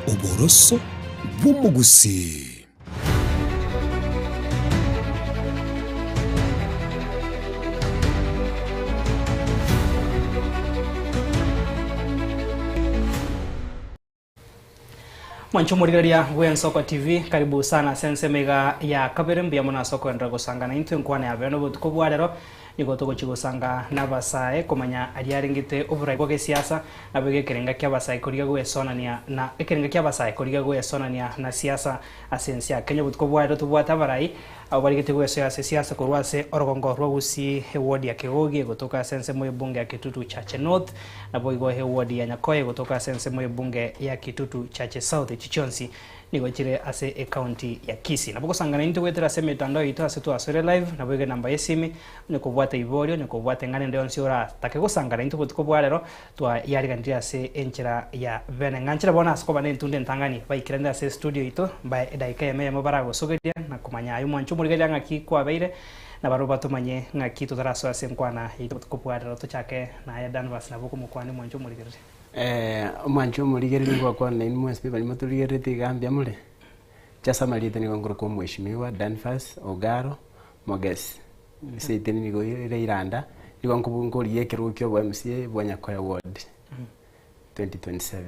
uboroso bw'umugusi. Mwanchumurigaria Gwen Soko TV, karibu sana sense mega ya kabere mbia muna soko ndra gusanga na intu nkwane ya beno butuko bwarero niko toko chigusanga nabasae komanya ariaringite oburai bwa siasa nabege kerenga kya basae koriga gwesonania na ekerenga kya basae koriga gwesonania na siasa asensia Kenya butuko bwarero tubwata barai abo barigite gwesoya siasa korwase orogongo rwagusi hewodi ya Kegogi gotoka sense moyo bunge ya Kitutu Chache North na boigo hewodi ya Nyakoye gotoka sense moyo bunge ya Kitutu Chache South Chichonsi niko chire ase county ya Kisii na boko sangana into wetera se mitandao ito ase tu asore live na boige namba yesimi niko bwata ivorio niko bwata ngane ndio nsiora take go sangana into butuko bwarero twa yari gandira se enchira ya vene nganchira bona asko bane ntunde ntangani baikirenda se studio ito ba daika yeme mabarago sogedia na kumanya ayu mwanchu murigeria ngaki kwa baire na baroba tumanye ngaki tutaraso ase nkwana ito butuko bwarero to chake na ya danvas na boko mukwani mwanchu murigeria mwancho murigereri kwa na MSP bali maturigerete gambia mure chasa malite ni ngoro ko mheshimiwa Danfas Ogaro Mogesi seiteni ni go Iranda ni wangu ngori yekero kyo bwa MCA bwa Nyakoya ward 2027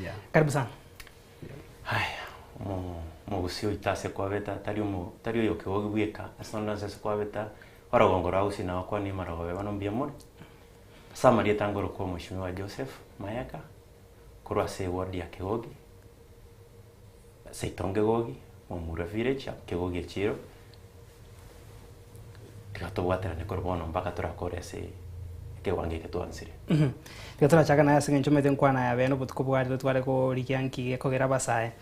yeah karibu sana haya mugusio itase kwa beta tario yoke wogweka asonda sese kwa beta waragongora usina kwa ni maragobe banombia mure Samari tangoro kwa mheshimiwa Joseph Mayaka kurwase ward ya Kegogi Seitonge Gogi Mumura village Kegogi Chiro tikatobwatera ne korbono mpaka turakore se kewange ketwansire Gatora chaka na yasinga nchomete nkwana ya beno butuko bwari tware ko likianki kogera basae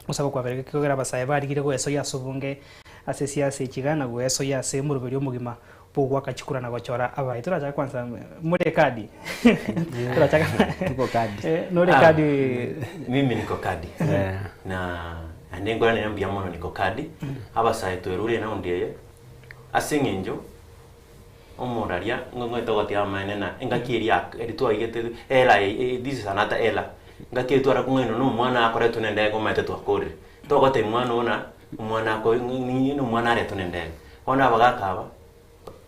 usaba kwa bere kogera basae bari gire ko eso ya subunge ase siasa ikigana go eso ya se murubiri omugima pogwa kachikura na gochora abai turacha kwanza mure kadi turacha tuko kadi no kadi mimi niko kadi na andengo na niambia mono niko kadi abasae twerure na ndiye asingenjo omoraria ngongo etogoti amane na engakiria eritwa igete ela this is another ela ngaki twara kungeno no mwana akore tunende ko mate twakore togote mwana ko ni mwana are tunende ona bagakaba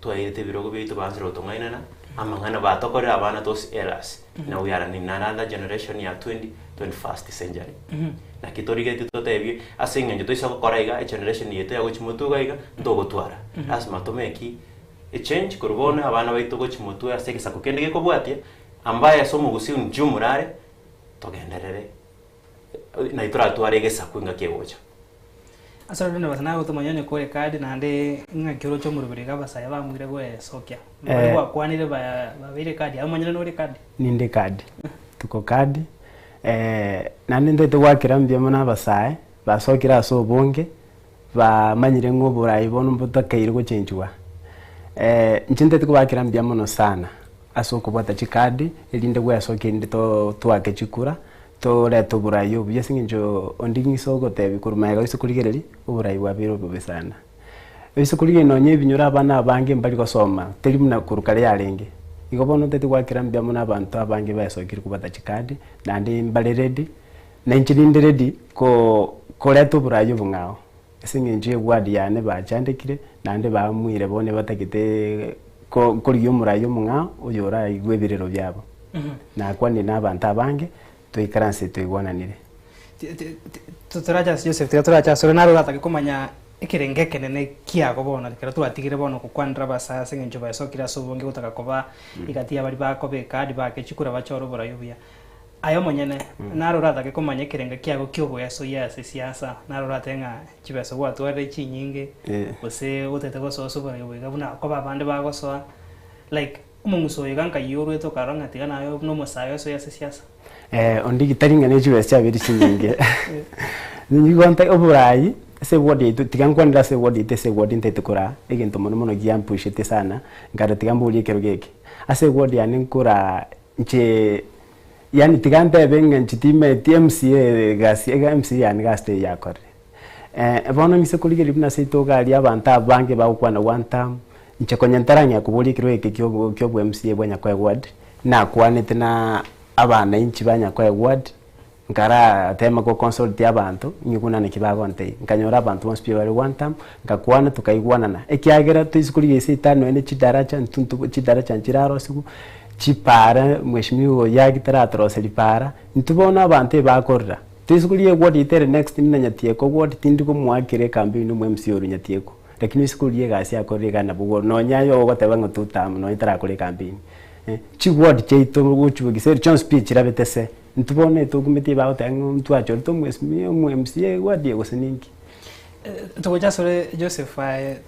twaite birogo bitu bansiro tongaina amangana batokorera abana tos elas na we are in another generation ya 21st century na kitorige titotebi asingenje toisa koraiga generation yetu ya gochimotuga iga ndogotwara asma tomeki a change kurbona abana baitu gochimotu aseke sakukendege ko bwatie ambaye asomo gusi unjumurare togenderere na itora twarege sakwinga kegocha asaro ne basana utumanyone kore kadi nande ngakiro cyo murubiri gabasaya bamwire go sokya kwa kwanire babire kadi amanyana no kadi ninde kadi tuko kadi nande ndete wakira mbye mona basaye basokira so bonge bamanyire ngo burayi bono mbutakaire go chenjwa nchinde tukubakira mbye mono sana asoko bwata chikadi elinde gwa soke ndi to twake chikura to leto burayi obye singinjo ondingiso gotebi kurumaga isukurigereri uburayi wabiro bubesana isukuriye nonye binyura abana abange mbali gosoma teri muna kurukale yarenge igobono tete gwakira mbya muna abantu abange basokira kubata chikadi nandi mbali ready na nchirinde ready ko leto burayi bungao singinjo ward yane bachandikire nandi bamwire bone batakite ko liyo murayo mungao uyora igwebirero byabo na kwani nabantu abange toikaranse toigwananire tutaraja Joseph tutaraja sore naro gatake kumanya ikirengeke nene kiago bona kera twatigire bono kukwandra basa sengenjo basokira sobonge gutaka koba igatia bari bakobe kadi bakechikura bachoro burayo bya ayo monyene naro gatake kumanya ikirenge kiago kyogo yaso yase siasa naro ratenga chibeso gwatware chinyinge ose utete gososo burayo bwa buna koba bande bagosoa like umunguso yiganka yoro to karanga tigana ayo no musayo so yase siasa ondi gitaringa ne chibeso chabiri chinyinge ni gwanta oburayi se wodi tigankwandira se wodi te se wodi ntete kura egento mono giampushite sana ngara tigambuli kerogeke ase wodi aninkura nche yani tigante benga nchitime TMCA gasi ega MCA yani gaste yakore bono mise kuligeri bina seitoga ali abantu abange bakwana one time nche konyantaranya kubuli kirweke kyo MCA bwanya kwa ward na kwanete na abana inchi banya kwa ward nkara tema ko consult abantu nyukuna ne kibago ntei nkanyora abantu once pia one time ngakwana tukaigwanana ekiagera tuisikuri yesitano ene chidaracha ntuntu chidaracha nchiraro siku chipara mweshimiwo yagitara troseli para ntubona abantu bakorra tuisikuri ward itere next nina nyatieko ward tindiko mwakire campaign mwe msiyoru nyatieko lakini isikuri yegasi akorre kana bugo no nyayo ogoteba ngotutam no itara kore campaign chi ward cheito guchugiseri chon speech rabetese ntubone tugumeti ba utangu mtu acho to mwemsie wadi goseningi tugoja sore Joseph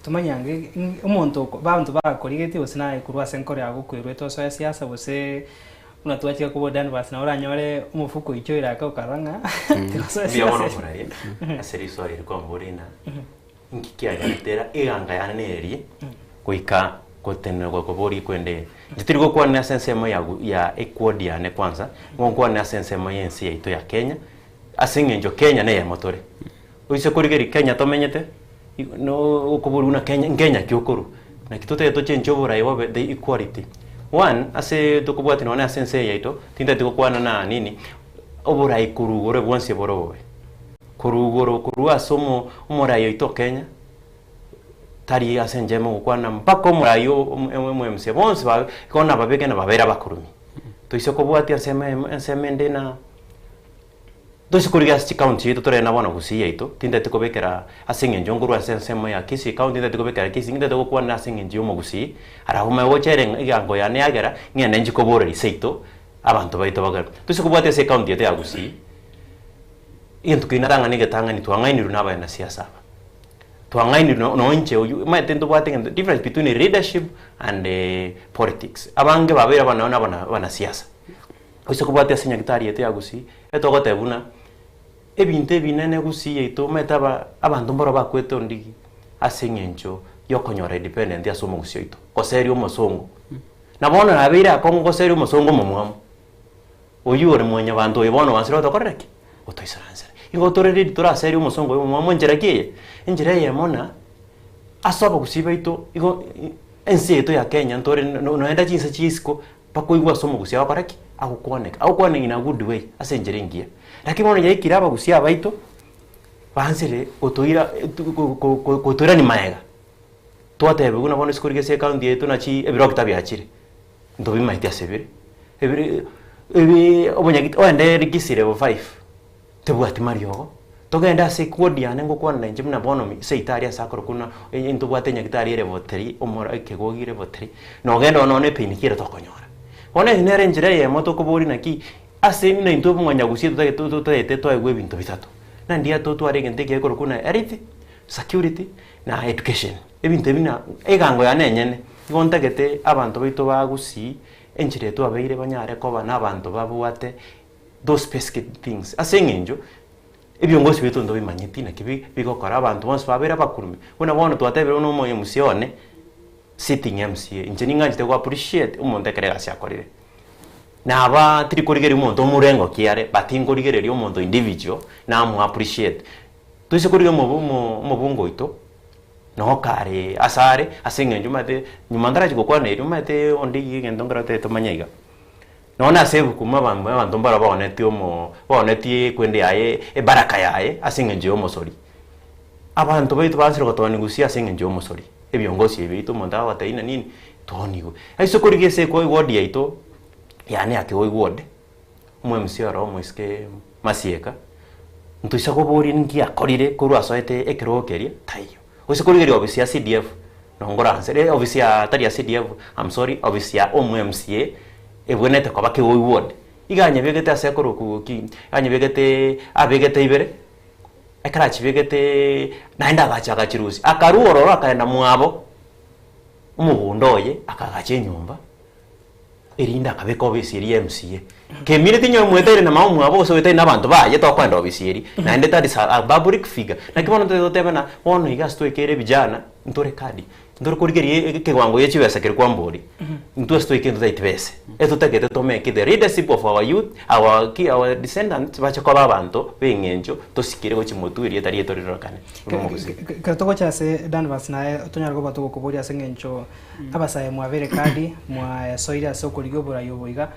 tumanyange umuntu bantu bakorigeti osina ikurwa senkore agukwirwe to so siasa bose unatuatia kubo dan basna oranyore umufuko icho iraka ukaranga bia wono muraye aseri sori ko mburina nkikia yatera iganga yaneri kuika kotenero ko bori kwende nditirigo kwa na sensemo ya Equadiane kwanza ngongwa na sensemo yensi yaito ya Kenya asingenjo Kenya ne ya motore uise kurigeri Kenya tomenyete no ukuburu na Kenya kyokuru na kitote to chenjo bora yobe the equality one ase tukubwati no na sense yaito tinda tiko kwa na nini obora ikurugore bonse borowe kurugoro kurua somo umorayo ito Kenya tari asenjemo kwana mpako murayo mwemse bonse ba kona babeke na babera bakurumi toise kubwati asemende na toise kuriga sti county ito tore na bona gusiya ito tinda tikobekera asengenjo nguru asensemo ya Kisii county tinda tikobekera Kisii tinda tikokwana asengenjo mo gusi ara huma wochere igango ya neagera ngene njikobora iseito abantu baito bagara toise kubwati ase county ite ya Gusii into kinaranga nigetanga ni twangaini runaba na siasa twangaini no nche ma tendo bwate the difference between leadership and politics abange babera bana siasa oise kubwate asinya gitari ete ya Gusii etogote buna ebinte binene Gusii eto metaba abantu mboro bakweto ndigi asengencho yokonyora independent ya somo Gusii eto koserio mosongo nabona nabira kongo serio mosongo momwamo oyure mwenye bantu ibono bansiro tokorreki otoisaranzera ingo toreri tora serio mosongo momwamo njerakie njeraye mona asoba Gusii baito igo ensi eto ya Kenya ntore no enda chinsa chisko pakoigwa somo Gusii abakoreki akukwaneka in a good way asenjeringia lakini mwana yaikiraba Gusii abaito bansire otoira ni maega twatebe una bona sikurige se county yetu na chi ebirokita byachire ndobi maiti asebire ebi obonyagiti oende rikisire bo 5 tebwati mariogo togenda se Equadiane ngokwana nje mna bono se Italia sakoro kuna into bwate nyagitari ere boteri omora ikegogire boteri no genda onone pinikire tokonyora one nere njire ye moto kobori naki ase ni into mwanya Gusii tutete toegwe bintu bitatu na ndia tware gente kekoro kuna health security na education ebintu bina egango ya nenyene igontegete abantu baito ba Gusii enjire to abeire banyare ko bana abantu babwate those specific things asengenjo ebyongosi bitu ndo bimanyiti na kibi bigokora abantu bonse babera bakurume bona bona twatebera uno moyo musione sitting MCA injini nganje ko appreciate umuntu ekerega syakorire na aba trikorigeri umuntu omurengo kiare batingorigererio umuntu individual na mu appreciate tuise kuriga mu bungo ito no kare asare asengenjo mate nyumandara chiko ne mate ondi ngendo ngrate to manyiga nona sebu kuma abantu mbara baoneti omo baoneti kwende yaye baraka yaye asengenjo omosori abantu baito bansiro gotoni Gusii asengenjo omosori ebyongosi ebito monda bataina nini tonigo aiso kurigese ko ward yaito yani ake ward umwe msiara omweske masieka ntuisa ko bori ngi akorire kuru asoete ekirokeria tayo oise kurigeri obisi ya CDF nongora hansere obisi ya tari ya CDF I'm sorry obisi ya omwe MCA ebwenete kwa bake ward iganye begete asekoro kuki anye begete abegete ibere ekarachi begete naenda gacha chirusi akaruororo akaenda mwabo umubundoye akagache nyumba erinda kabeko obisiri MCA kemire tinyo mwetere na mamu mwabo so wete nabantu baye to kwenda obisiri naende tadi a public figure nakibono totebana ono igasto ekere bijana ntore kadi ndoro kurigeri kegwango yechibesa kiri kwambori ntu stoike ndo taitibese etutegete to make the leadership of our youth our descendants bacha kwa babantu bengenjo tosikire go chimotu iri tari etorirokane katoko chase danvas na tonyargo batoko kuboria sengencho abasaye mwavere kadi mwa soira soko ligobora yoboiga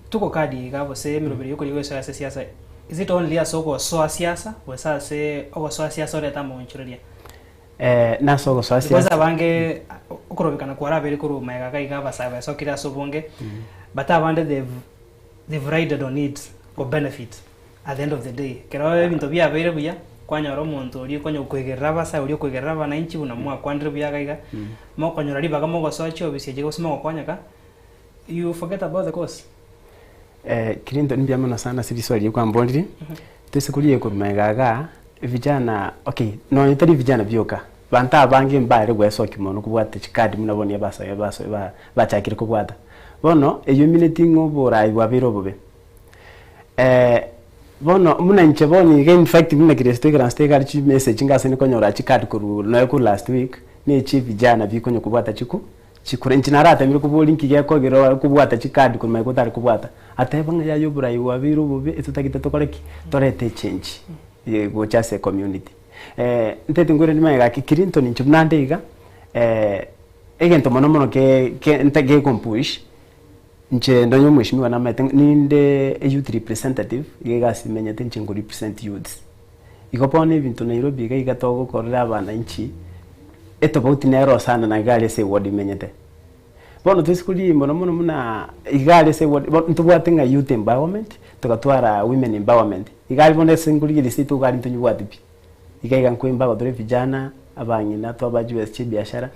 tuko kadi gabo se mirobiri yuko liwe soya siasa. Is it only asoko soya siasa wesa se ogo soya siasa ore tamo nchiroria? Na soko soya siasa. Because abange ukurobikana kwara beri kuru maiga kai gaba sabe so kira sobonge. But abande they've ridden on it for benefit at the end of the day. Kero bintu bya bere buya kwanyoro muntu uri konyo kwegerera basa uri kwegerera bananchi unamua kwandire buya gaiga. Mo konyora ribaga mo gosochi obisije gosimo kwanyaka. You forget about the cause. Kirinto ni byamana sana sibiswali kwa mbondiri. Tesikuliye ko megaga vijana okay no itari vijana byoka. Banta abange mbare gweso kimono kubwata chikadi munabone basa bachakire kubwata. Bono eyo minute ngobora ibwabiro bobe. Bono muna ncheboni in fact muna kiresto grand stake chi message ngase ni konyora chikadi kuru no ku last week ni chi vijana bikonyo kubwata chikure nchinarata miri kuboli nkige kogero kubwata chikadi kuru mai kutari kubwata atebanga ya yobura ibwabiro bobe etutakita tokoreki torete change go chase community. Ntete ngore ni maiga kirinto ni chumnandeiga egento mono ke ntage compush nche ndonyo mwishimiwa na mate ninde youth representative yegasi menyete nche ngo represent youth ikopone ibintu Nairobi ga togo korera abana nchi etobauti nero sana na gale se wodi menyete bono tusikuli mono muna igale se wodi ntubwatenga youth empowerment tukatwara women empowerment igali bone singuli lisitu gali ntonyubwatipi igaiga nkwemba badore vijana abanyina twabajuwe biashara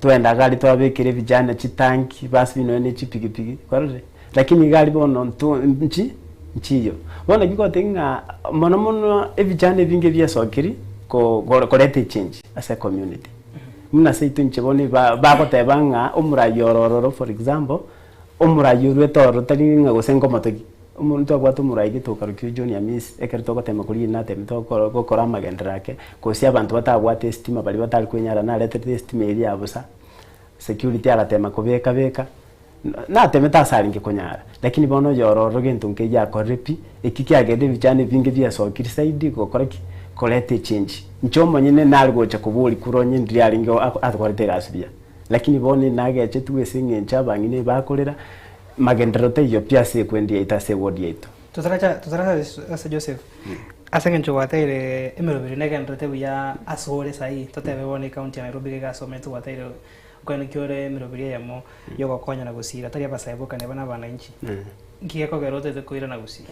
tuenda gali twabekere vijana chitanki basi bino ne chipigipigi kwarore lakini gali bono nchiyo bona biko tenga mono vijana binge bya sokiri ko lete change as a community muna seitu ncheboni ba ko tebanga umurayororo for example umurayurwe toro tari nga gosengo matoki umuntu agwata umurayi gitoka rukyo ya miss ekerito gotema kuri nate mitoko gokora magendrake ko si abantu batabwate estima bali batali kwenyara na lete estima iri abusa security agatema kubeka na temeta saringe konyara lakini bono yororo gento nke ya korepi ekiki agede bijane binge bya sokiri side gokora ki kolete change nchomo nyine nalgocha kubuli kuronye ndiaringo atkorete gasubia lakini bone nageche tuwesinge nchabangine bakorera magenderote yo pia se kwendia itase wodi yetu tutaracha asa Joseph asengen chowatele emerobiri negenderote buya asore sai totebe bone county ya Nairobi ga sometu watele kwani kyore emerobiri yamo yogo konya na gusira tari abasaibuka ne bana bana nchi ngiye ko gerote de koira na gusira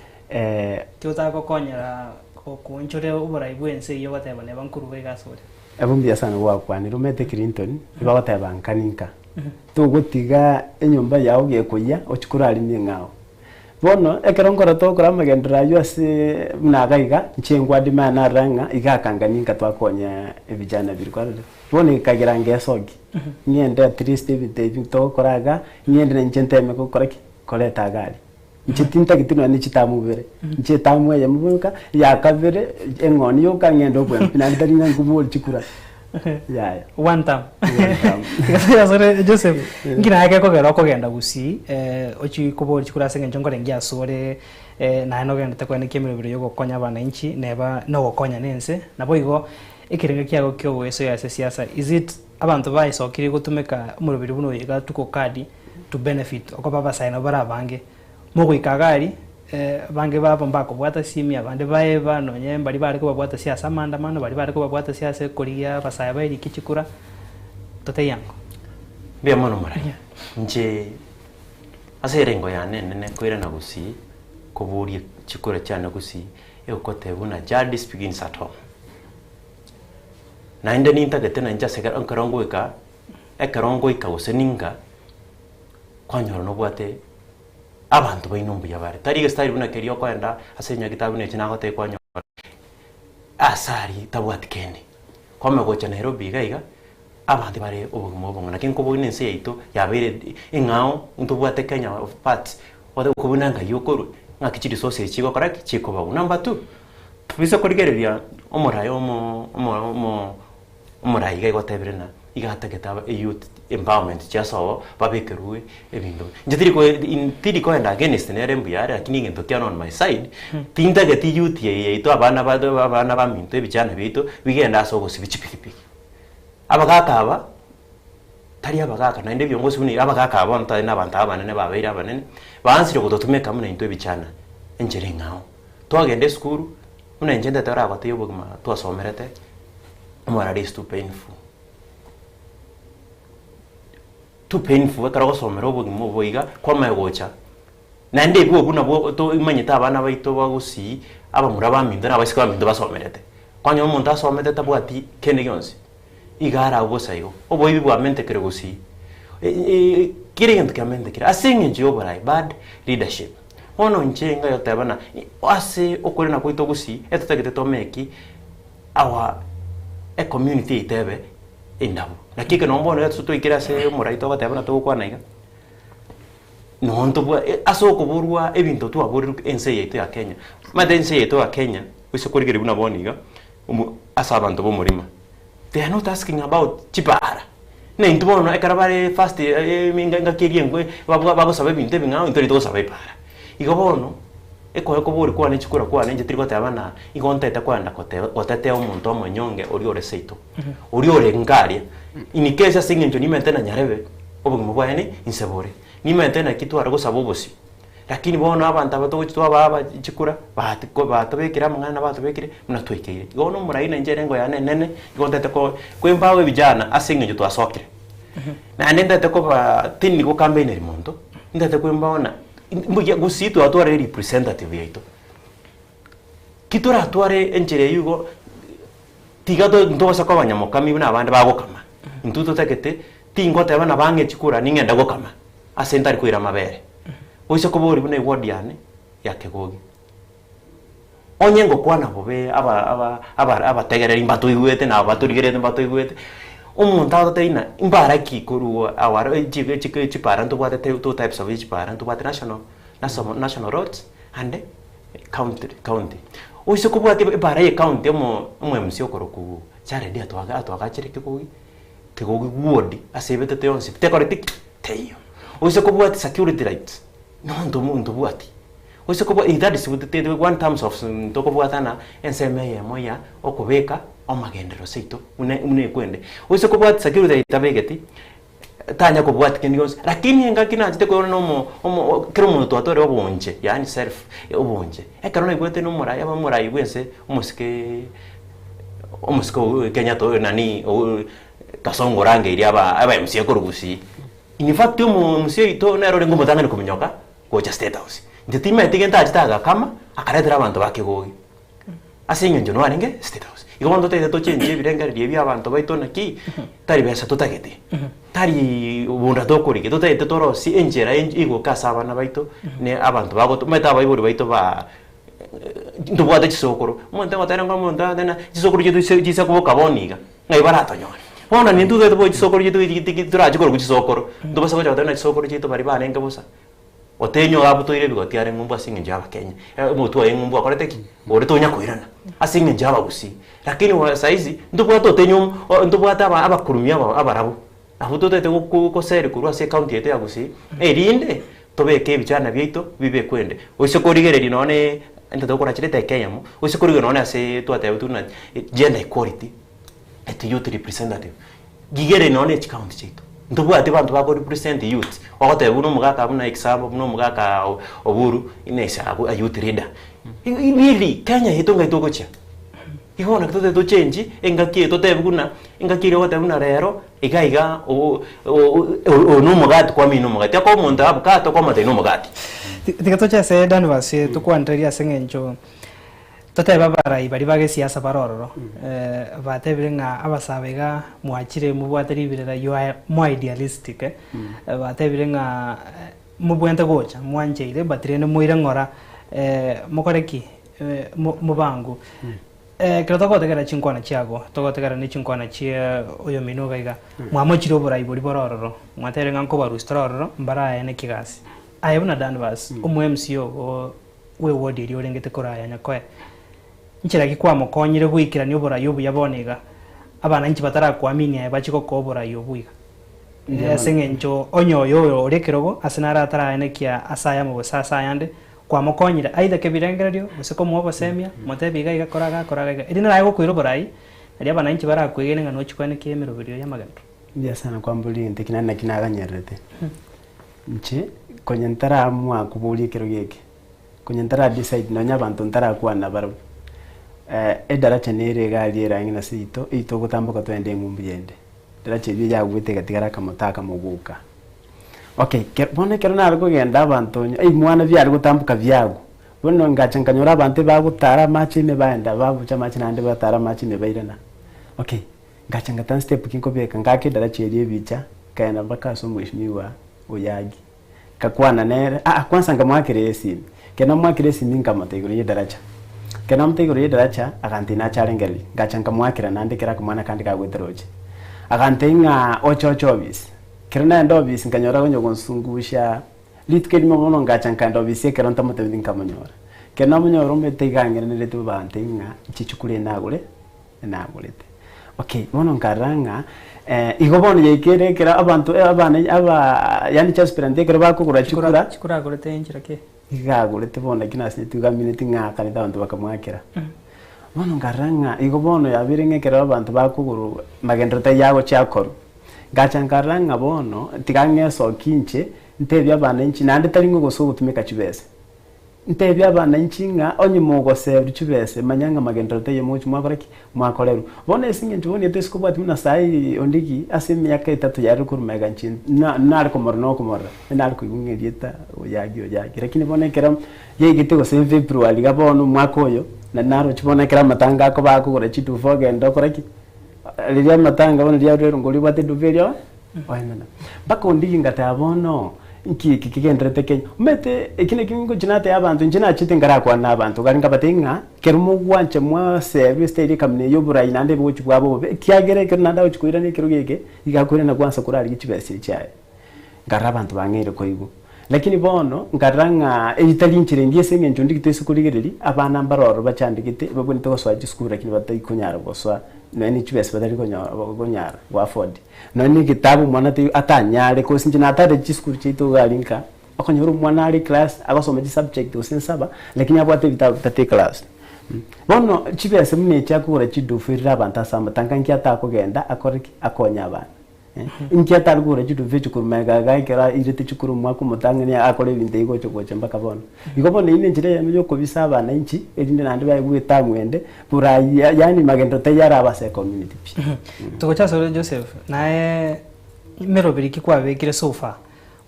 tuta ko konya ko nchore ubora ibwense yo wateba ne bankuru ga sore abumbia sana wa kwani rumete Clinton ibawateba nkaninka tugutiga enyumba yawo gekoya ochikurari ningao bono ekerongora tokora magendera yose mnagaiga nchengwa dimana ranga igakanganyinga twakonya ebijana birikwarire bono ikagera ngesogi nyende at least ebite tokoraga nyende nchenteme kokora koleta gari nchitinta kitino ni chitamubere nchitamwe ya mubuka yakabere engoni yoka ngendo kwempina ndarinya ngubul chikura yeah. One time. Because sorry Joseph. Ngina yake ko gero ko genda gusi ochi kubo chikura senge njongo rengia sore na no genda tekwane kemiro biro yoko konya bana inchi neba no konya nense nabo igo ikirenga kiago kyo weso ya siasa is it abantu bayiso kiri gutumeka umurubiri buno yiga tuko kadi to benefit oko baba saino bara bange mugo ikagari bange baba mbako bwata simi abande bae bano nyemba bali bari ko bwata siasa mandamano bali bari ko bwata siasa koria basaya bairi kichikura tote yango bia mono maraya nje aserengo ya nene koira na gusi kuburie chikura cyane gusi ekote buna jadi begins at home na inde ninta gete na nja segara ankarongo eka useninga kwanyoro no bwate abantu bainumbu yabare tari gestari buna kerio kwenda asenya kitabu ne china gote kwanyoro asari tabwati kene kwame gocha Nairobi gaiga abantu bare obugumo bonga nakin ko bune nse yito yabere ingao ntubwate Kenya of parts wade kubunanga yokoro ngakichiri sose chigo correct chiko babu number 2 biso korigereria omorayo omorayi gaigo tebrena igategeta youth empowerment chaso babekeruwe ebindo njitiri ko enda against nerembu yare lakini ngento tiano on my side tinda geti youth yeito abana baminto ebijana bito bigenda so gosibichipikipiki abagakaba tari abagaka na inde byongozi buni abagaka abona tari n'abantu abanene babeira abanene bansire kutotumeka muna into ebichana enjere ngao twagende skuru muna enjenda tara abateyo bugima twasomerete amara is too painful ekara gosomera obugima oboiga kwa mayogocha na inde bwo buna bwo to imanyita abana baito bagusi abamura bamindana abasika bamindo basomerete kwanya omuntu asomete tabwati kende gyonsi igara obosayo oboibi bwamente kere gusi kiri gento kyamente kire asinge njoborai bad leadership ono nchenga yotabana ase okore na kwito gusi etetagete tomeki our a community itebe indabo nakike nombono yatsuto ikira se muraito batabana to kwana iga nonto bwa asoko burwa ebinto tu aburiru ense yetu ya Kenya madense yetu ya Kenya wisokorigere buna boniga asabantu bo murima. They are not asking about chipara. Na intubono ekarabare fast minga kiriengwe bago sabe binte binga intori to sabe para. Igobono eko buri kwa nechikura kwa nje triko tabana igonta etakwanda kote otete omuntu omonyonge ori ore seito. Ori ore ngaria. Inikeza singenjo ni mentena nyarebe obugimo bwane insebore. Ni mentena kitu arago sabobosi. Lakini bono abantu abatogitwa baba chikura batabekira mwana batabekire munatwekire gono muraina njerengo ya nene gondete ko kwembawe bijana asinge twasokire na ndende ko ba tini ko campaign rimondo ndete kwembaona mbuye gusitu atware representative yaito kitura atware enjere yugo tigato ndosa ko banyamokami na abandi bagokama ntuto takete tingote abana bange chikura ningenda gokama asentari kwira mabere oise kobori bune wodiane yakegogi onyengo kwana bobe aba tegerera imbato igwete na abaturigere imbato igwete umuntu atateina imbara kikuruwa awara chipara nto bwate two types of chipara nto bwate national roads and county oise kobwate ibara ye county omwemsi okoroku chare dia atwaga chireke kegogi wodi asebete teonsi tekoretik teyo oise kobwate security rights no ndo bwati oise ko that is with the one terms of ndoko bwatana enseme moya okubeka omagendero seito une kwende oise ko bwati security itabegeti tanya ko bwati kenigos lakini engakina ajite ko no kero muntu atore obonje yani self obonje ekaro ibwete no murai abamurai bwense umusike Kenya to nani kasongo range iri aba MC ko rugusi in fact MC ito na ero ngo mutanga kuminyoka Goja State House. Ndetima etigenta ajitaga kama akaretera abantu bakegogi. Asinyo njo no aringe State House. Igondo te to chenje birenga ryebi abantu baitona ki tari besa tutagete. Tari bunda dokori ke tote toro si enjera igo kasaba na baito ne abantu bago meta baiburi baito ba ndubwate chisokoro. Monte watera ngo monta dena chisokoro jisa ko kaboniga. Ngai barato nyoni. Ona ni ndude to chisokoro jitu turaje ko chisokoro. Ndubasa ko jatana chisokoro jitu bari bane ngabusa. Otenyo abuto ire bigoti are ngumbu asinge njaba Kenya mutu aye ngumbu akoreteki ore to nyakoirana asinge njaba gusi lakini wa saizi ndubwato otenyo ndubwata abakurumya abarabu abuto tete ko sere kurwa se county yete yagusi erinde tobeke bichana byeito bibe kwende oise korigere none ente to kora chirete Kenya mo oise korigere none ase twate tuna gender equality at youth representative gigere none chi county chito ndubwate bantu bako represent youth wakote buno mugaka buna example buno mugaka oburu inesa a youth leader really Kenya hitonga itogocha ihona kitote to change engakie tote buna engakire wote buna rero igaiga o no mugati kwa mino mugati ko muntu abukato kwa mate no mugati tikatocha se danvas tukwanteria sengenjo tote babarai bari bage siasa barororo batebirenga abasabega muachire mubwateribirera you are more idealistic batebirenga mubwente gocha mwanjeire batirene muire ngora mukoreki mubangu kiratogotegera chinkwana chiago togotegera ni chinkwana chia oyo minoga iga mwamochiro borai bori borororo mwaterenga nko barustororo mbara ene kigasi ayebuna danvas umwemcio we wodi ri orengete koraya nyakoe nchira gikwa mukonyire gwikira ni obora yobu yabonega abana nchi batara kuamini abachiko ko obora yobu iga sengenjo onyoyo orekerogo asenara atara enekia asaya mu sasa yande kwa mukonyire aida kebirengererio useko mu obasemia motebiga igakoraga irina rayo kwiro borai ari abana nchi bara kwigene ngano chikwane kiemero birio yamagendo Ndia sana kwa mbuli ntekina na kinaganyerete. Nche kwenye ntara amua kubuli kero geke. Kwenye ntara decide nonya bantu ntara kwa na baro. Edaracha nere gali era ngina sito ito gutambuka twende ngumbi yende. Daracha byo yagwite gatigara kamutaka muguka. Okay, bona kero na argo genda abantu mwana bya argo tambuka byago. Bono ngachanganyora abantu bagutara machi me baenda babucha machi nande batara machi me bairana. Okay, ngachanga tan step kinko beka ngake daracha elie bicha kaenda mpaka so mwishimiwa oyagi. Kakwana nere kwanza ngamwakire esimi. Kena mwakire esimi ngamateguro ye daracha. Kena mteguro ye daracha akantina charengeli. Ngachanga mwakira nande kera kumwana kandi kagweteroje. Akantenga ocho bis. Kirana ndo bis nganyora gonyo gonsungusha litkedi mono ngachanga ndo bis kera ntamote ndinkamonyora. Kena monyoro mbete gangere ne letu bantenga ichichukure nagure. Okay, mono nkaranga igobone yekere kera abantu abana yani chaspirante kera bakugura chikura gorete injira ke igagurete bona kinasi tugaminete ngaka ni abantu bakamwakira mono nkaranga igobone yabirenge kera abantu bakuguru magendrete yago chakoro ngachankaranga bono tigange so kinche ntebya abana inchi nande taringo goso gutumika chibese ntebya abana inchinga onye mugose ruchibese manyanga magendrete ye muchi mwakoreki mwakoreru bona esinge njubone tesiko bwati muna sai ondiki asemi yake 3 yari kurumega nchin na komorno komora na kuyungerieta oyagi lakini bona kera yegite go 7 February gabono mwakoyo na naro chibona kera matanga ko bakugura chitu fogendo koreki lilia matanga bona liya rero ngoli bwate duverio waimana bako ondiki ngata bono iki kigendrete Kenya umete ekine kingo jinate abantu njina chite ngara kwa nabantu garinga batenga kerumo gwanche mwa service state kamne yobura inande bochi bwabo kiagere kirnanda uchikuira ne kirugeke igakwira na kwanza kurari gichibese cyaye ngara abantu bangere koigu lakini bono ngaranga italinchire ndiye senge njundi kitese kuligereri abana mbaroro bachandikite babone to swa jiskura kini batayikunyara boswa nani chibese batari konyara wa afford nani kitabu mwana te atanyare ko sinjina atade jiskuru chito galinka akonyoro mwana ali class agasoma subject osensaba lakini abwate bitabu tate class bono chibese mune chakura chidufirira abantu asamba tankanki atako genda akoriki akonya abana inki atarugura chitu vechu kurumega gaikera irete chukuru mwako mutangani akore binte iko chokoche mpaka bono igobone ine njire yo kobisa abana inchi elinde nande bayigweta mwende pura yani magendo tayara abase community tukocha sore Joseph nae merobiriki kwa bekire sofa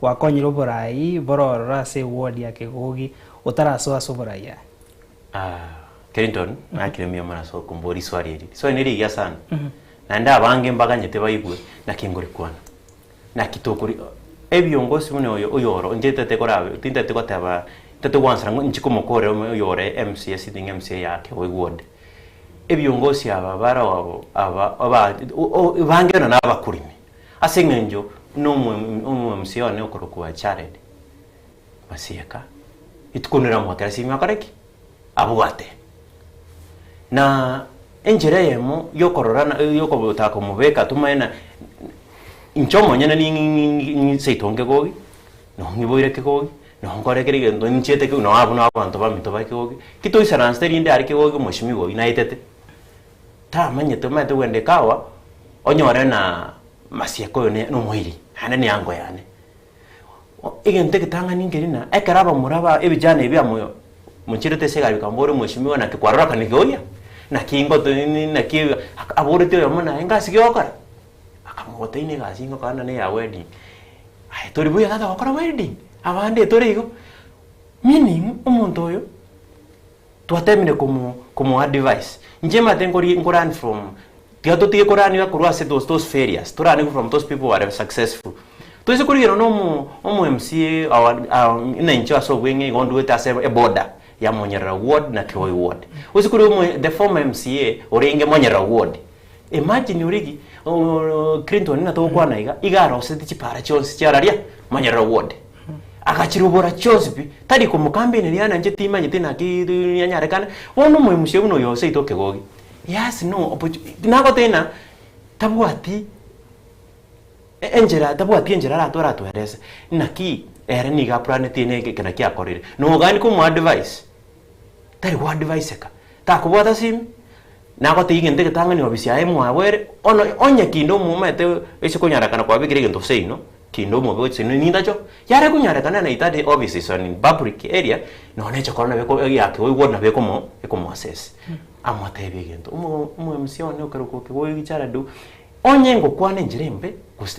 wakonyiro borai borora se ward yake gogi utaraso asoboraya Clinton nakire miyo mana so kumbori swari eri so neri ya sana nanda abange mbaga nyete bayibwe nakingori kwana nakitokuri ebyongosi mune oyoro njete korabe tinte tekotaba tete wansara nchikomokore oyore MCA sitting MCA yake ward ebyongosi aba bara wabo aba bangena nabakurimi asengenjo no MCA ne okorokuwa charity basieka itukunira mwakara simya kareki abugate na enjere yemo yokororana yokobotaka mubeka tumaena inchomo nyana ni seitonge gogi no ngiboire ke gogi no ngore kere ndo nchete ke no abu no abantu bamito ba ke gogi kito isaransteri inde ari ke gogi moshimi gogi na itete ta manye to mate wende kawa onyore na masieko ne no muhiri hana ni ango yane igente kitanga ningerina ekaraba muraba ebijana ebya moyo muchirete sega bikambore moshimi wana ke kwarora kanigoya na kingo tuni na ki abore te yamona engasi gyokara akamote ine gasingo kana ne ya wedding ai tori buya tata okora wedding abande tori igo meaning umuntu oyo tuatemine como advice njema tengori ngoran from tiato tie korani ya kurwa se those failures torani from those people who are successful toise kuriro no mo MCA ina incho so wenge gondu eta se e border ya Monyera ward na Kihoi ward usikuri the former MCA orenge Monyera ward imagine urigi Clinton na to kwana igaro seti chipara chonse chararia Monyera ward akachirubora chonse bi tari ko mukambene ni yana njeti imanye tina ki nyanyarekana wono mo MCA uno yose itoke gogi yes no nako tena tabuati enjera atora tuerese naki era ni ga plan tine ke kana kya korire no gani ko advice tari wa advice ka ta ko bota sim na ko tingente ketangani obisi ae mwawere ono onye kindo mumete ese konyarakana kwa bigire gento seino kindo mo bo sino nindacho yare konyarakana na itade obviously so in public area no necho kona beko yake we wona beko mo assess amate bigento mo msione okero ko we gichara du onye ngo kwane njirembe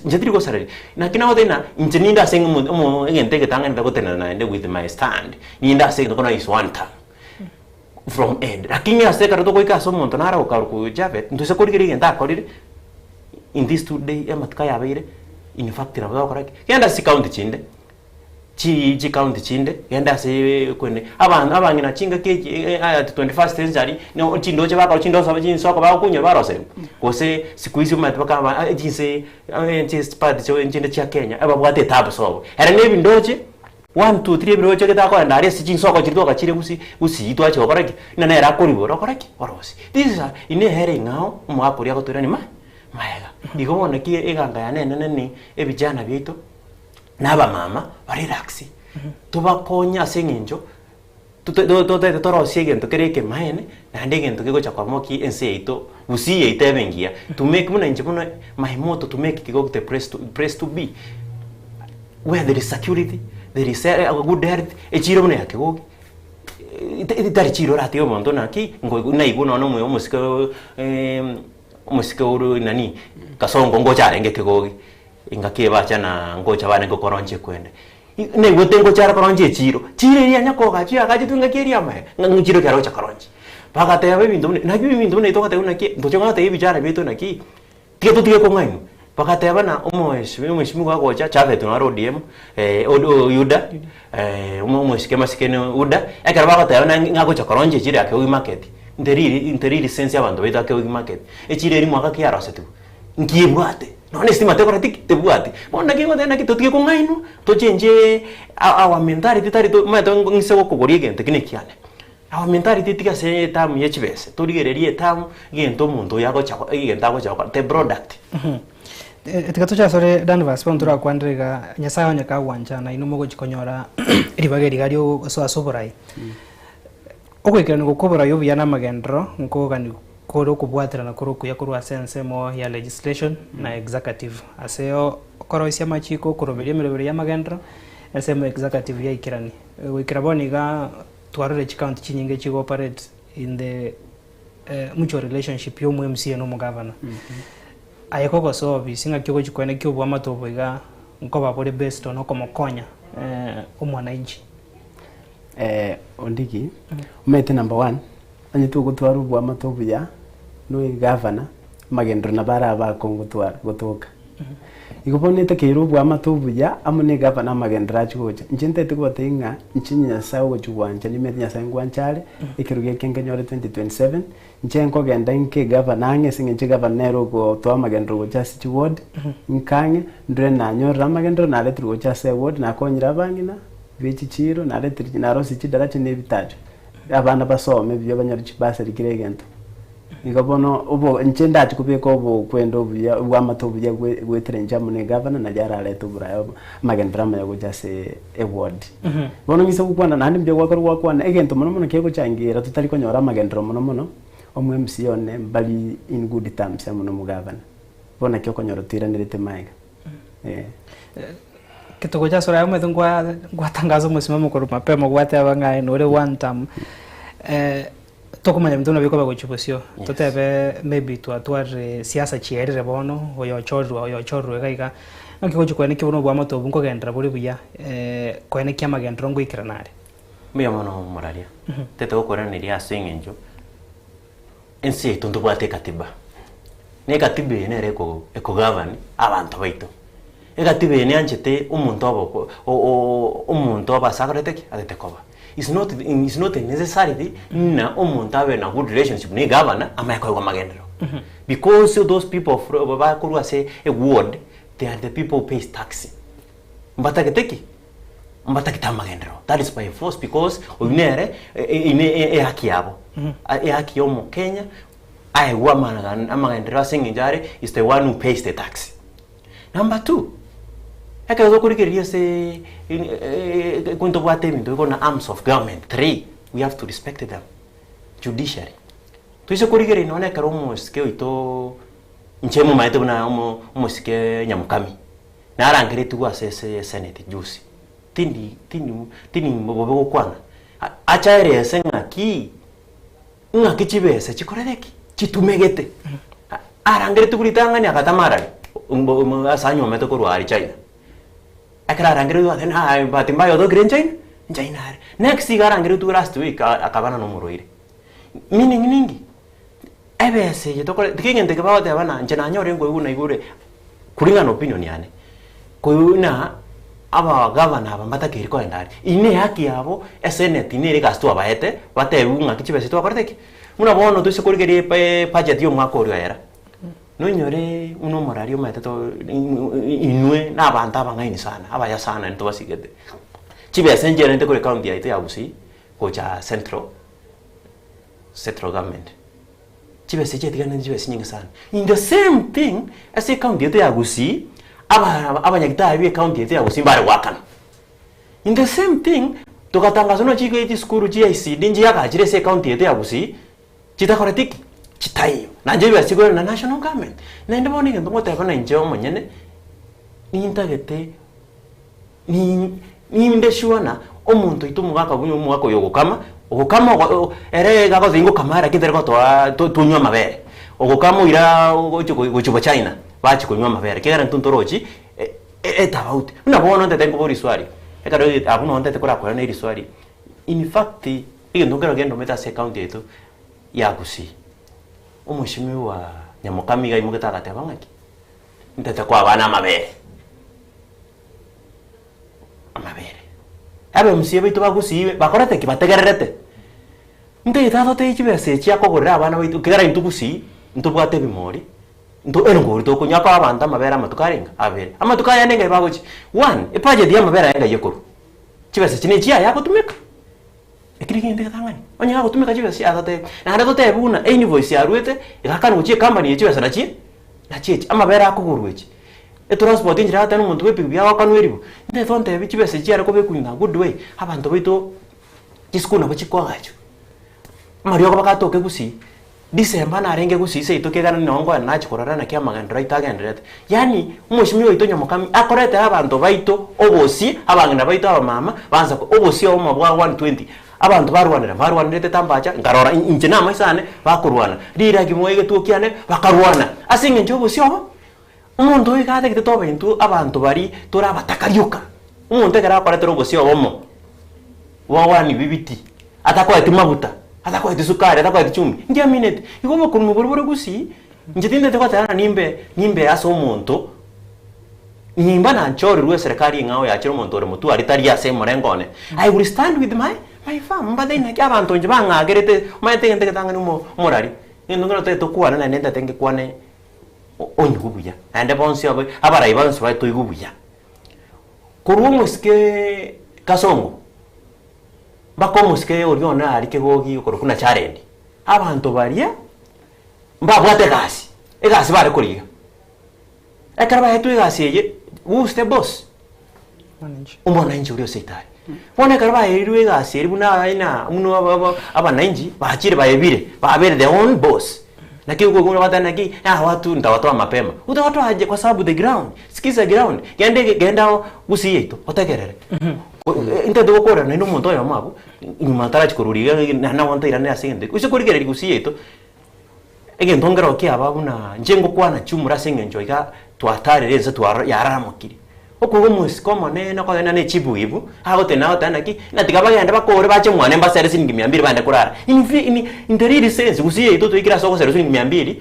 njatiri ko sarari na kina wotena injininda sing mo ngente ketangani da kotena na ende with my stand ninda sing kona is one time from end lakini aseka to koika so monto nara ukaruku javet ntose korigiri ngenda korire in this today ematka yabeire in fact na bwa koraki yenda si county chinde chi county chinde yenda se kwene abangina chinga ke at 21st century no chindo che baka chindo saba chin soko ba kunyo barose kose siku hizi matu baka jinse just part cho chinde cha Kenya aba bwate tabu so era ne bindoche 1 2 3 biro che ta ko ndari si chin soko chirito ka chire usi itwa che koraki na era kori boro koraki orosi this is ine here ngao mo akori ako turani maega igobona ki eganga ya nene ni ebijana bito naba mama relaxi tubakonya senginjo toro siegento kereke maene na ndegento kiko cha kwa moki ense ito usi ite bengia to make muna inje muna mahimoto to make kiko the press to be where there is security there is a good health echiro muna yake gogi itari chiro rati yo mondo naki ngo na iguno no mu musika uru nani kasongo ngocha renge kigogi ingake bacha na ngocha bane ko koronje kwende ne gote ngocha koronje chiro ya nyako gachi agaje tunga keria ma ngchiro karo cha koronje bagate ya bindu na bindu ne to kate una ki to chonga te bichara bito na ki tie ko ngai bagate bana umweshimiwa kwa gocha chave tunaro DM odo yuda umweshike masikene uda akara bagate bana ngako cha koronje chiro yake wi market interiri sense abantu bita ke wi market echire ri mwaka kiara setu ngibwate none stima te koratik te buate bona ke ngotena kitotie ko ngainu to change our mentality tari to mato ngise ko kogori gente kine kiane our mentality tika se tam yechbese to rigererie tam gento mundo yago chako genta go chako the product tikatocha sore danvas pontura kwandrega nyasayo nyaka wanjana inumo go chikonyora ribageri gario so asoborai okwekera ngo kobora yo byana magendro ngo gani koro kubwatira na koro kuya koro sense mo ya legislation na executive aseo koro isia machiko koroberia merebere ya magendro asemo executive ya ikirani wikiraboni ga twarore chikaunt chinyinge chigo operate in the mutual relationship yo mu MC no mu governor ayeko go so bisinga kyo chikwene kyo bwa matobo ga ngo babore best no komokonya umwananchi ondiki umete number 1 anyi tu gutwaru bwa matobuya no governor magendro na bara ba kongutwara gutuka igobonete kero bwa matobuya amune governor magendra chigocha njente tugotenga nchinya sawo chugwanja ni menya sangwanchale ikiruge kengenyore 2027 nchenko genda nke governor ange singe governor go to magendro go just ward nkange ndre na nyora magendro na letru go just ward na konyira bangina bichichiro na letru na rosi chidara chine bitacho abana basome byo banyariki basarikire gento igabono ubo nchenda chikubeko ubo kwendo bwa matobuya gwetrenja mune governor na jara leto burayo magendrama yago jase award bono ngisa kukwana nandi byo gwakoro kwana egento mono kego changira tutari konyora magendro mono omwe MC one bali in good terms mono mu governor bona kyo konyora tiranirite maiga kito cha sora yamwe ngwa tangazo musimamo ko mapema gwate abanga no re one time tokumanya mtuna biko bagochipusio totebe maybe twatware siasa chierere bono oyo chorro gaiga ngiko chikwene kibono bwa matobu ngo gendra buri buya kwene kyama gendro ngo ikiranare miya mono moraria tete okora ni ria singenjo ensi tundu bwate katiba ne katiba ene reko ekogavani abantu baito egatibe ne anchete umuntu abo umuntu abasagrete adetekoba is not necessary na umuntu abe na good relationship ne governor amayako kwa magendero because those people from bakuru say a ward they are the people who pays tax mbataketeki mbatakita magendero that is by force because unere ine haki yabo haki yo mu Kenya ai wa magendero singinjare is the one who pays the tax. Number 2, akazo kurikiria se kunto bwate minto iko na arms of government. 3, we have to respect them. Judiciary. tuise kurigere inone karo musike oito nchemu maete buna musike nyamukami narangire tu asese senate juice tindi bobo kwana achaire sengaki ngaki chibese chikorereki chitumegete arangire tu kuritangani akatamara asanyo meto kurwari China akara arangire tu athena batimba yodo green China next arangire tu last week akabana no muroire meaning ningi ebese yetokore tikingente kabawate abana njena nyore ngo iguna igure kuringana opinion yane koyuna aba governor abambata kiriko endari ine haki yabo senate ine regasto abaete batebunga kichibese to aparteki muna bono to sikorigere budget yo mwaka ori era no nyore uno morario mate to inwe na abanta abangaini sana abaya sana nto basigete chibese njere nte kore county yaite yabusi kocha central government chibese chetigana chibese nyingi sana in the same thing as a county yaite yabusi abanyagita bi county yaite yabusi bare wakana in the same thing tokatangazo no chiko iti skuru GIC dinji yakachire se county yaite yabusi chitakoretiki chitayo nanje basi na national government na ndimo ninge ndimota bana nje monyene ni intagete ni ndeshuana omuntu itumugaka bunyo mwako yogokama ogokama ere gago zingo kamara kitere ko to tunywa mabere ogokama ira gochubo China bachi kunywa mabere kigara ntuntorochi etabauti una bono ndete ngo bori swari ekaro abuno ndete kora kora ne swari in fact igendo ngero gendo meta se county eto yagusi umushimi wa nyamukami ga imugeta gate bangaki ndete kwa bana mabere abe musibe ito bagusi bakorate ki bategererete nte itato te chibese chiako gorera abana baitu kigara intugusi ntubwate bimori nto erongori to kunyaka abanda mabera matukarenga abere amatukaya nenge bagochi one epaje dia mabera yenga yekuru chibese chine chia yako tumeka ekirigende katangani onya yako tumeka chibese atate na hada te buna invoice ya ruete igakana uchi company chibese na chi amabera akugurwechi transport injira hata n'umuntu wepigya wakanweribo nde tonte bichibese cyara ko bekunyina good way abantu bito kiskuna bachikwagacho mario ko bakatoke gusi December na renge gusi se itokegana nongo na chikorara na kyamagandra itagendret yani umushimyo ito nyamukami akorete abantu baito obosi abangana baito abamama banza ko obosi omo bwa 120 abantu barwanira tambacha ngarora injina maisane bakurwana rira kimwege tukiane bakarwana asinge njobosi obo umuntu wikate kito bintu abantu bari torabatakariuka umuntu egera akoretera obosi obomo wawani bibiti atakwete mabuta atakwete sukari atakwete chumbi ndia minute igomo kunmu boroboro gusi njitinde tekwatana nimbe aso umuntu nimba na nchori ruwe serikali ngao ya chiro umuntu ore mutu aritari ase morengone I will stand with my fam but then abantu nje bangagerete mayete ngente tangani morari ndongora to kuana na nenda tenge kwane onyubuya ande bonsi abara ibanso baito igubuya kurumuske kasongo bakomuske oriona arike gogi korukuna challenge abantu baria mbabwate gasi bare kuriga ekaraba hetu gasi ye guste boss umona inji uri ositari bone karaba heru gasi ribuna ina uno abananji bachire bayebire babere the own boss na kiugo kuna watana ki watu ndawatoa mapema utawatoa aje kwa sababu the ground sikiza ground genda gusi yetu otegerere inte dogokora na ino muntu yamabu inyuma tarachi kururiga na wanta irane asende usikurigere gusi yetu egento ngero ki ababuna njengo kwana chumura sengenjo iga twatare reze twararamukiri okugo musikomo nena kwa nene chibu ibu hagote na otana ki na tikabagenda bakore bache mwane mbasere siningi 200 bande kurara in the real sense gusi yetu to ikira soko 200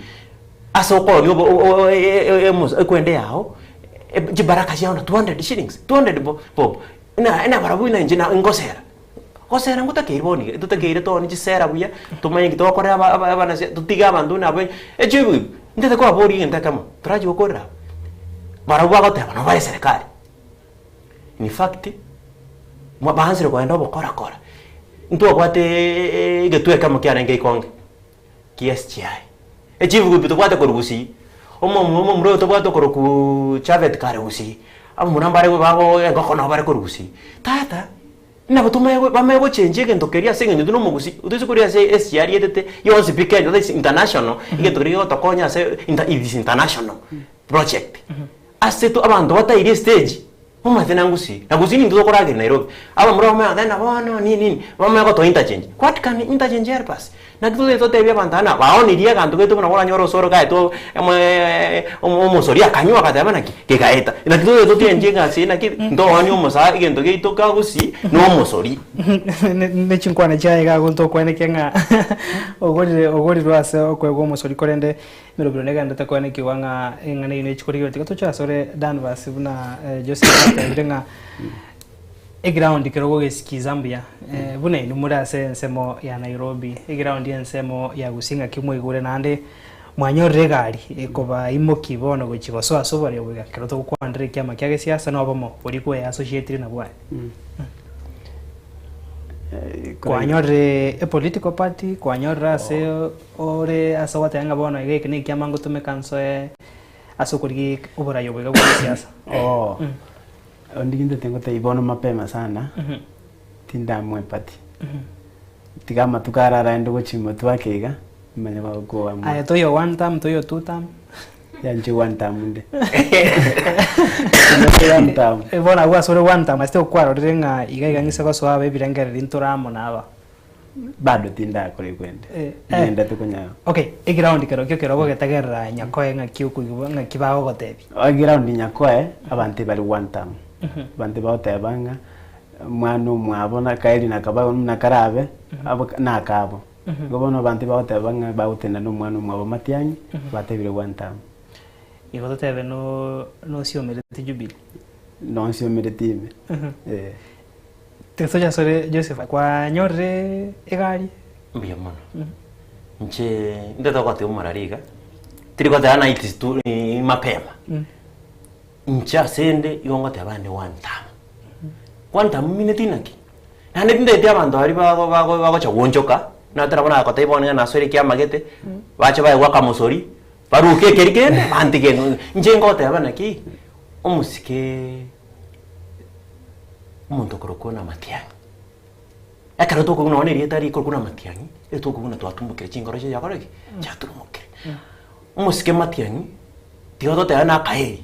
asoko ni kwende yao jibaraka yao na 200 shillings 200 bob ina barabu ina njina ngosera kosera nguta kiriboni tutakire to ni chisera buya tumenye kitokore abana tutiga abandu na abe echibu ndete kwa bori ngenda kama turaji okora barabu agote bana bari serikali in fact mwabanzire kwenda bokora nto kwate getwe kama kyarenge ikonge KSGI echibu bito kwate korugusi omo mro to kwate koruku chavet karugusi amuna bare babo ngoko na bare korugusi tata na batumaye bamaye change egento keria senge nduno mugusi utuzi kuria se SCR yetete yonse pike that is international egento keria tokonya se international project aseto abantu bataire stage mumathena ngusi na gusini nduzo koragire Nairobi aba muro ma thena bono nini bamaye goto interchange what can interchange help us na tuzo to tebia bantana baonirie gantu getu na gora nyoro soro gae to omosoria kanywa kataba naki kekaeta na tuzo to tienje ngasi na ki ndo wani omosa igento geito ka gusi no omosori ne chinkwana chae ga gonto kwene kenga ogori rwase okwego omosori korende mirobiro nega ndata kwane kiwanga ngane ine chikorigiro tikato cha sore danvas buna Joseph Tabirenga ground kirogo gesikiza mbia buna inu murase nsemo ya Nairobi ground ensemo ya gusinga kimwe igure nande mwanyorre gari ekoba imoki bono gochigoso asobari obuga kiroto kwandire kyama kyage siasa no abamo buri ko ya associated na bwa kwanyorre a political party kwanyorra se ore asawata yanga bono ige ni kyamango tume kanso asokuri uburayo bwa siasa Ondiginde tengo te ibono mapema sana. Tinda mwepati. Tigama tukarara ndo gochimo twakega. Manya bago amwe. Aya toyo one time toyo two time. Yanje one time nde. One time. Bona gwa sore one time aste okwaro renga igaiga ngisa ko swabe birangere rintoramo naba. Bado tinda kore kwende. Nenda tukunya. Okay, ground kero kero getagerra nyakoe ngakiuku ngakibago gotebi. Ground nyakoe abante bali one time. Bante baotebanga mwanu mwabona kairi nakaba nakarabe na kabo gobono bante baotebanga bautena no mwanu mwabo matianyi batebire one time igoto tebe no siomerete jubili no siomerete ime teso ya sore Joseph kwa nyorre egari mbia mono nche ndeta kwa te umarariga tiriko ta na itistu mapema ncha sende yongote abande one time minute naki nane ndete abantu bari bago cha wonjoka na tarabona ko tayibona na sori kya magete bacha baye waka musori baruke kerikende bantige njengote abana ki omusike umuntu korokona matiangi akara to ko none ri tari korokona matiangi eto ko na twatumbukire chingoro cya yakoreki cyaturumukire omusike matiangi tioto te ana kae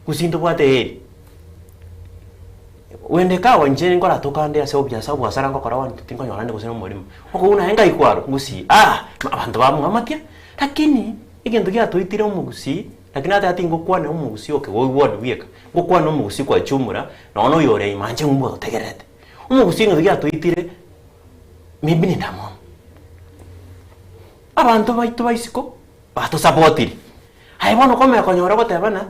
kusinto bwate wende ka wanje ngora tokande ase obya sabu asara ngokora wantu tinko nyolande kusena mulimo oko una henga ikwaro gusi abantu bamwamatia lakini igento gya toitire umugusi lakini ata atingo kwana umugusi oke wo word wieka ngokwana umugusi kwa chumura nono yore imanje ngumbo tegerete umugusi ngento gya toitire maybe ni ndamo abantu baitu baisiko bato supportiri haibona kome konyora gotebana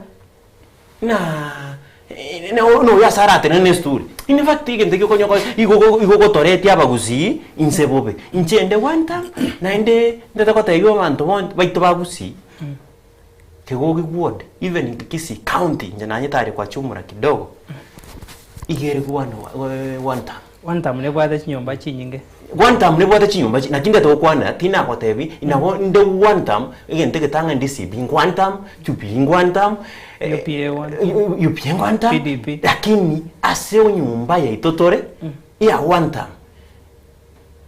no ya sarate nene story in fact igente ko nyoko igo toreti abagusi insebobe inchende wanta na inde ndeta ko tayo bantu baito bagusi kegogi ward even kisi county nje tare kwa chumura kidogo igere kuwana wanta mne bwate chinyomba chinyinge one time ne bwata chinyumba na kinda to kwana tina ko tebi ina nde one time igente ketanga ndisi bing one time to bing one time UPA one time PDP lakini ase nyumba ya itotore ya one time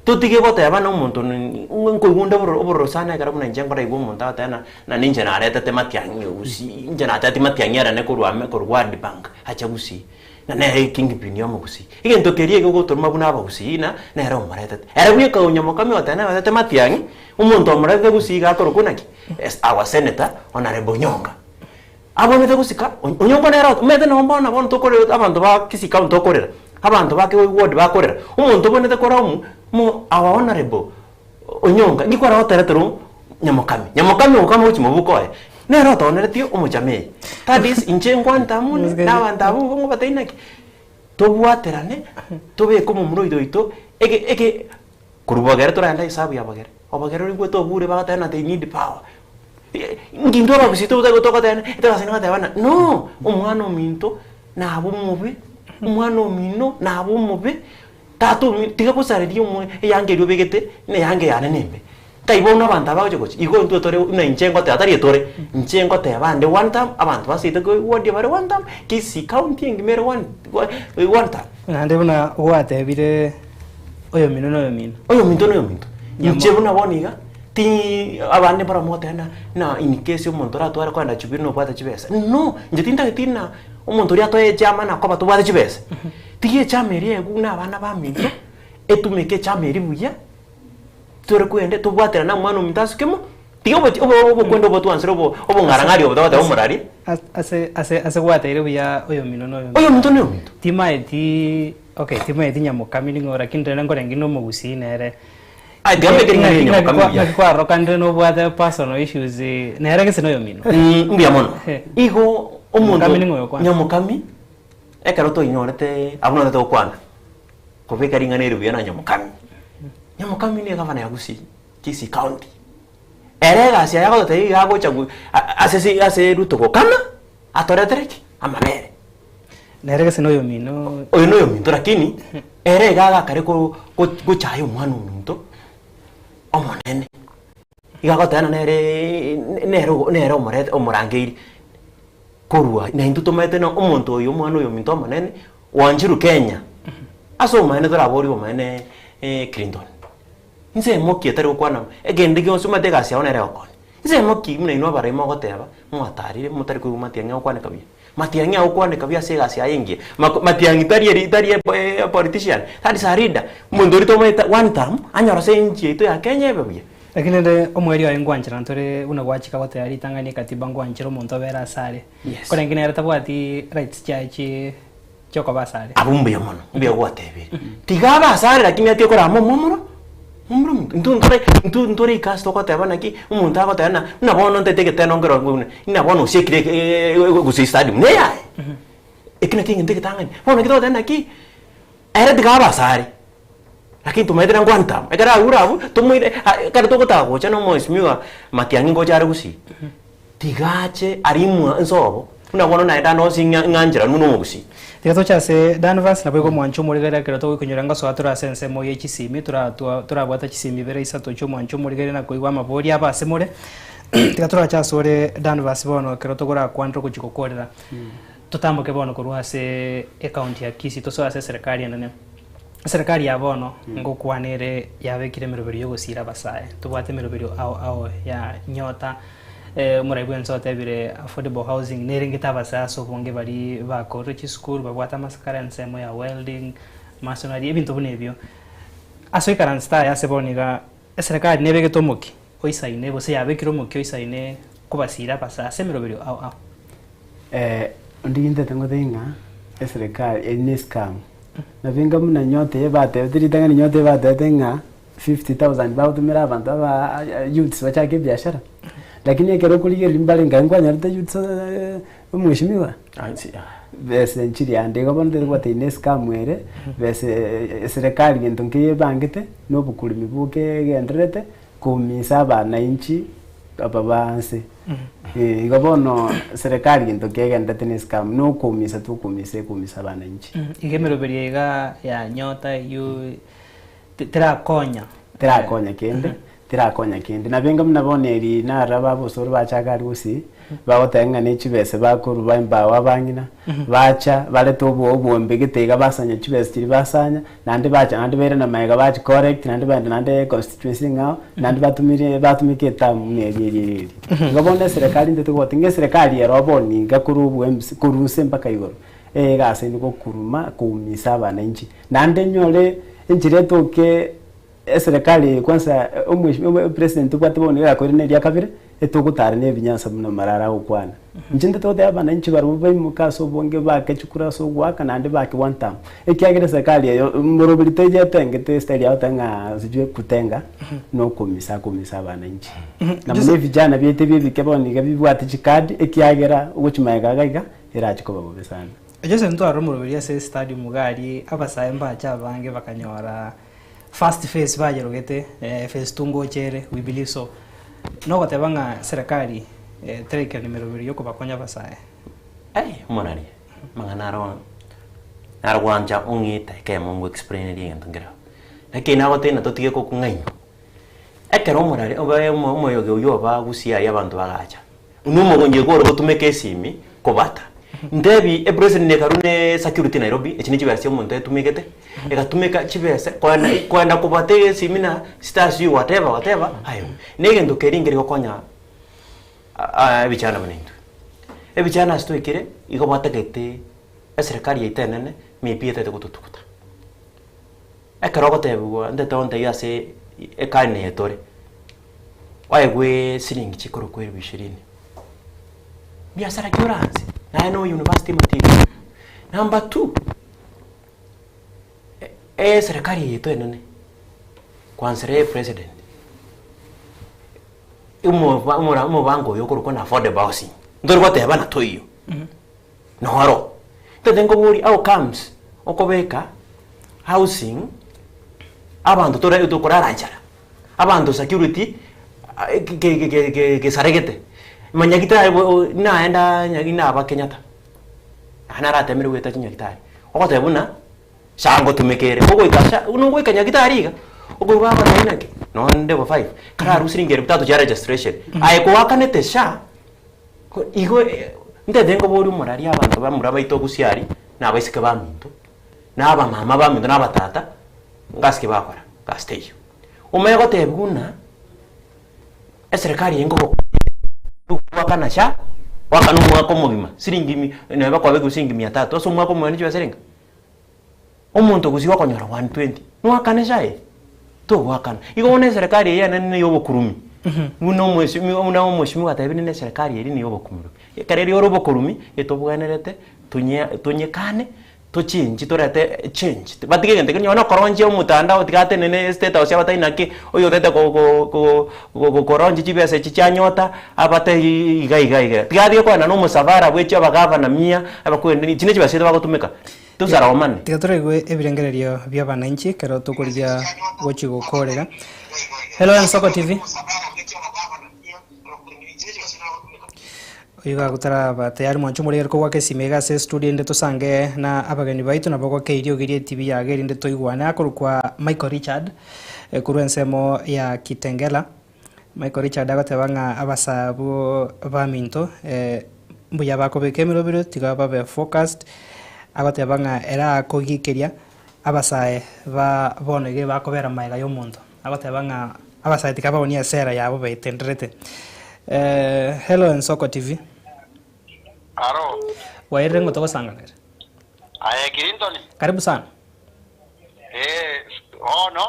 tutige bota yabana umuntu ngo igunda oboro sana karabu na njengora ibo umuntu atana na ninje na areta tematiangi usi inje na atati matiangi ara ne kurwame kurward bank acha gusi na ne king pinyo mugusi igento kerie go torma buna bagusi na era umareta era bwe ka unyamo kami otana atati matiangi umuntu umareta gusi ga korokunaki our senator honorable Nyonga abo mete gusika Nyonga nera mete no mbona bono tokore abantu ba kisika ntokorera abantu bake ward bakorera umuntu bonete koramu mu our honorable Nyonga nikora hoteretero nyamokami ukama uchi mubukoe nero toneretio umuchame that is inchengwanta mun na bandabu ngo batainaki tobwaterane tobe komo muroido ito ege kurubagera toranda isabu yabagera obagera ri gweto bure bagatana they need power ngindora kusito utagotoka tena itakasina katabana no umwana ominto nabo mubi umwana omino nabo mubi tatu tiga kusaredi umwe yange ryobegete ne yange yana nembe kaibona abantu abaje gochi igo ntu tore una inchengo te atari tore inchengo te bande one time abantu basite ko wodi bare one time kisi county ngimero one time nande buna gwatebire oyo mino no inche buna boniga ti abande para motena na in case umuntu ratwara kwanda chubiri no bwata chibesa no nje tinda tina umuntu ryatoye chama na koba tubwata chibesa tiye chameri eguna abana baminto etumeke chameri buya tore kwende tubwatera na mwana umitasikemo tiyo obo kwendo obo twansero obo ngarangari obo tawata omurari ase gwatebire buya oyo mino timaeti okay timaeti nyamukami ngora kindena ngora ngino mugusi nere diambe keringa nyamukami kwa rokande no bwata personal issues nere kese no yo mino mbia mono igo omuntu nyamukami ekaroto inyorete abuna to kwana kobeka ringa nere buya na nyamukami ni gavana ya Gusii Kisii County erega sia yago te yago changu ase ruto ko kana atoretereki amabere nere kese no yo mino lakini erega ga kare ko chayo mwana umuntu omonene igago tana nere omorete omorangeiri korwa na intu tomete no omuntu oyo mwana oyo minto omonene wanjiru Kenya aso mane torabori omane Clinton nse moki etari okwana egende gyo suma tega sia onere okone nse moki muna ino bare mo goteba mwatarire mutari ko matianga okwane kabia matianga okwane kabia sega sia yengie matianga tari politician tadi sarida mundori to meta one time anyora se inchi to ya Kenya bebia lakini nde omweri wa ngwanchira ntore una gwachika gotari tangani katiba ngwanchira omuntu bera sare kore ngine era tabwati rights chachi choko basare abumbe yomono mbiyo gwatebe tigaba sare lakini ati okora momoro ntore ikasto kwa tabana ki umuntu akotana nabono ntete teno ngero ngune nabono sekire Gusii stadium ne ya ekina kingi nteke tangani bono kito tena ki era tigaba sare lakini tumaidera ngwanta ekara urabu tumuire kare tokota gocha no moismiwa matiangi ngoja Gusii tigache arimu nsobo unabono na eda no singa nganjira nuno Gusii tigato chase Danvas na bwego mwancho murigera kero to kunyuranga so atura sense mo yechisimi turabwata chisimi bere isato cyo mwancho murigera na koigwa mabori abase more tigatura chasore Danvas bono kero to gora kwantro kuchikokorera tutamboke bono kurwase account ya Kisii to so ase serikali ya bono ngokwanere yabekire mirobero yo gusira basaye tubwate mirobero ao ya nyota muraibu nsote bire affordable housing nerengita basaso bonge bari bakoro chi school babwata masakara nsemo ya welding masonari ebintu bunebyo aso ikaransta ya seboniga serikali nebege tomoki oisaine bose yabekiro moki oisaine kubasira basase mirobero ao ndinginte tengo thinga serikali eniscam na vinga muna nyote yebate tiritanga nyote yebate tenga 50,000 bautumira abantu aba youths bachake biashara lakini ekero kulige limbale ngangwa nyarita youths umweshimiwa bese nchiri ande gabonde gwate inescam mwere bese serikali ngento ngiye bangite no bukulimi buke gendrete kumisa abana inchi ababanse igabono serikali ngento kegendete inescam no kumisa kumisa abana inchi igemero beriega ya nyota yu tirakonya kende na benga mnaboneri na raba bosoro bachaka Gusii bagotenga n'echibese bakuru bamba wabangina bacha bale tobo obombe gitega basanya chibese kiri basanya nandi bacha nandi bere na maiga bachi correct nandi bande nandi constituency ngao nandi batumike tamu neri ngabonde serikali ndete gotinge serikali ya roboni ngakuru MC kuruse mpaka igoro gase ndiko kuruma kumisa abana inchi nandi nyore injire toke serikali kwanza umwe president kwatibone yakore ya kabire etogutara nebinyansa muna marara ukwana njinde tote abana inchi baru bayimukaso bonge bakechukura so gwaka nandi baki one time ekiagire serikali yo murobirite jetenge te style ya tanga sijwe kutenga no komisa abana inchi na mune vijana biete bibikeboni gabibwate chikadi ekiagera uguchimaega gaiga irachikoba bobe sana Jose ntwaro muroberia se stadium mugari abasaye mbacha bange bakanyora first phase bajerogete phase tungo chere we believe so no gatebanga serikali treke numero yo kubakonya basaye monari manganaro narwanja ungita ke mongo explain ri ntangira lakini agote na totige ko kungaino ekero omorari omoyoge oyo bagusia y'abantu bagacha numo gonje goro gotumeka esimi kobata ndebi president nekarune security Nairobi ekini kibase omuntu etumikete egatumeka kibese kwenda kubate esimi na stars you whatever ayo negendo keringere gokonya ebichana banentu ebichana stoikire igobategete eserikali yaitenene mipiete gututukuta ekero gotebwa ndetonte yase ekane yetore waigwe silingi chikoro kweli 20 biashara kioranzi na no university material number 2 serikali yetu enene kwansere president umo bango yokoro na affordable housing ndori goteba na toyo no haro tengo buri outcomes okobeka housing abantu tore utokorarajara abantu security ke saregete manyagita naenda nyagina aba Kenyatta anara temere weta nyagita okotebuna shango tumekere ogoikasha unungo ikanyagita ariga ogo baba nainake no ndebo 5 kara rusiringere butatu ya registration aiko wakanete sha igo ndedengo bori morari abantu bamura baito gusiari nabaisike baminto naba mama baminto naba tata ngaske bakora gasteyo umego tebuna eserikali yengo wakana sha wakanu mwako mugima siringi ne bakwabe gusingi 300 oso mwako mwani jwa serenga omuntu gusiwa konyora 120 no wakane sha to wakana igo one serikali ya nene yobo kurumi uno mweshimi watabine ne serikali eri ni yobo kurumi kareri yobo kurumi etobwanerete tunye kane to change torate change batige gente que nyona koronje omutanda otigate nene state house abataina ke oyo tete ko koronje chibese chichanyota abate iga tigadi ko na no musavara bwecho abagava na mia abakwende chine chibese bagotumeka tuzara omane tigatorego ebirengererio bya bananchi kero tukuria gochigo korera. Hello Ensoko TV. Oiga gutara batayari mwancho muri erko gwake simega se student tusange na abageni baitu na bako keirio girie TV ya geri ndeto igwana akorukwa Michael Richard kurwensemo ya Kitengela. Michael Richard agatebanga abasabu baminto mbuya bako bekemiro biro tiga babe focused agatebanga era kogikeria abasae ba bonege bakobera maiga y'omuntu agatebanga abasae tikaba onia sera yabo beitenderete. Hello Ensoko TV. Aro. Wairengo toko sanganere. Aye Kirintoni. Karibu sana. No.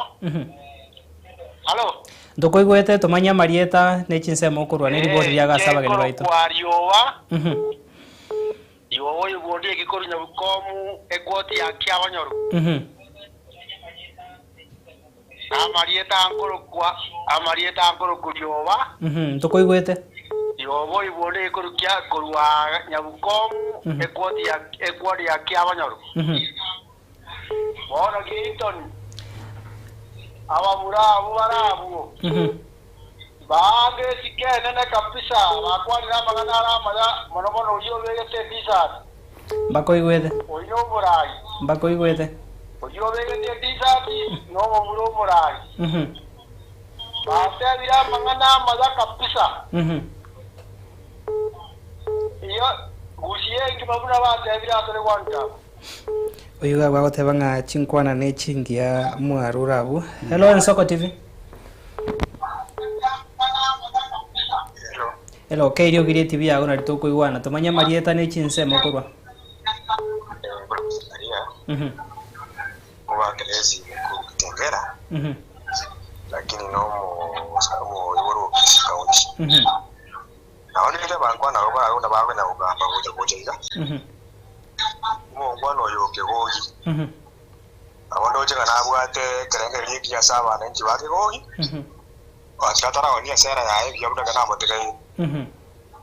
Hello. Ndoko igwete tomanya marieta nechinse mokorwa ne ribori ya gasaba gani baito. Wariowa. Yo ibonde gikorunya bukomu ekwoti ya kyabanyoru. Amarieta ankoro kuriowa. Ndoko igwete. Yobo ibonde ikorukia korwa nyabukomu ekwoti ya kyabanyoru. Bona Kirintoni. Ababura abarabu. Baage sikene na kabisa bakwalira magana mala monomono uyo begete disat. Bako igwete. Oyo murai. Bako igwete. Oyo begete disat no mulo murai. Baatebira magana mala kabisa. Iyo gusiye ngibabura baatebira tole kwanta. Oyo bagotebanga chinkwana ne chingia mwarurabu. Hello Ensoko TV. Hello keirio girie TV yago na ritoko igwana tomanya marieta ne chinse mokorwa. Kwa kelezi kutengera. Lakini no yoro kaunti. Na wale ndio bangwana na bawe na ugamba kuja. Ngwana oyoke gogi. Abondo chenga nabwate kerenge liki ya saba na nchi wake gogi. Wakatara wani sera ya hivi yabuda kana motekai.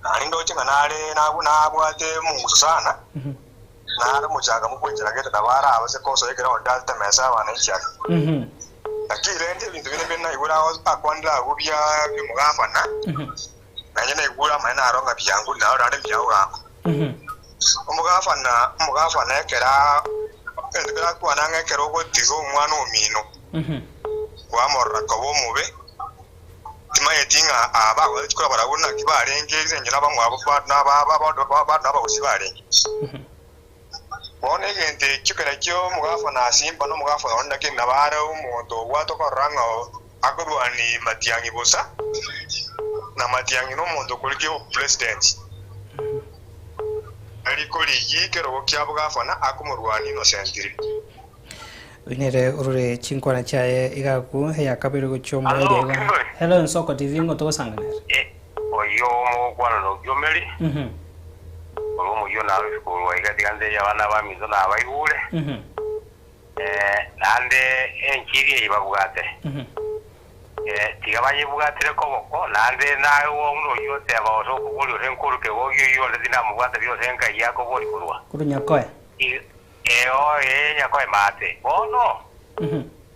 Ani ndo chenga nale nabwate mungu sana. Na mujaga mukwenjera gete tabara abase koso yekera odalta mesa wana nchi yake. Lakini rende bintu bine igura akwandira gubya bimugafana. Na nyene igura maana aronga byangu na orade byawo gako. Umugafana ekera endera kwana ngekero go tigo umwana omino. Kwa morra kobo mube. tinga aba ko chikora barabona kibarenge zenye nabamwe abo naba usibarenge bone gente chikora kyo mugafa na simba no mugafa onda ke nabara umuntu watokoranga akorwani matiangi bosa na matiangi no muntu kulike president ariko ligikero kyabo gafana akumurwani no sentiri Winere urure chinkwana chaye igaku ya kabiri guchomo yega. Hello Nsoko TV ngoto sanganera. Oyo mo kwana no gyomeli. Oyo yo na school wa iga digande ya bana ba mizo na abayure. Nande enchiri ibabugate. Tigabanye bugatire koboko nande nawe wo no yo te abazo kuguli renkuru ke wo yo le dina mugate byo senka yako boli kurwa. Kurunya koe. Nyakoe mate. Bono.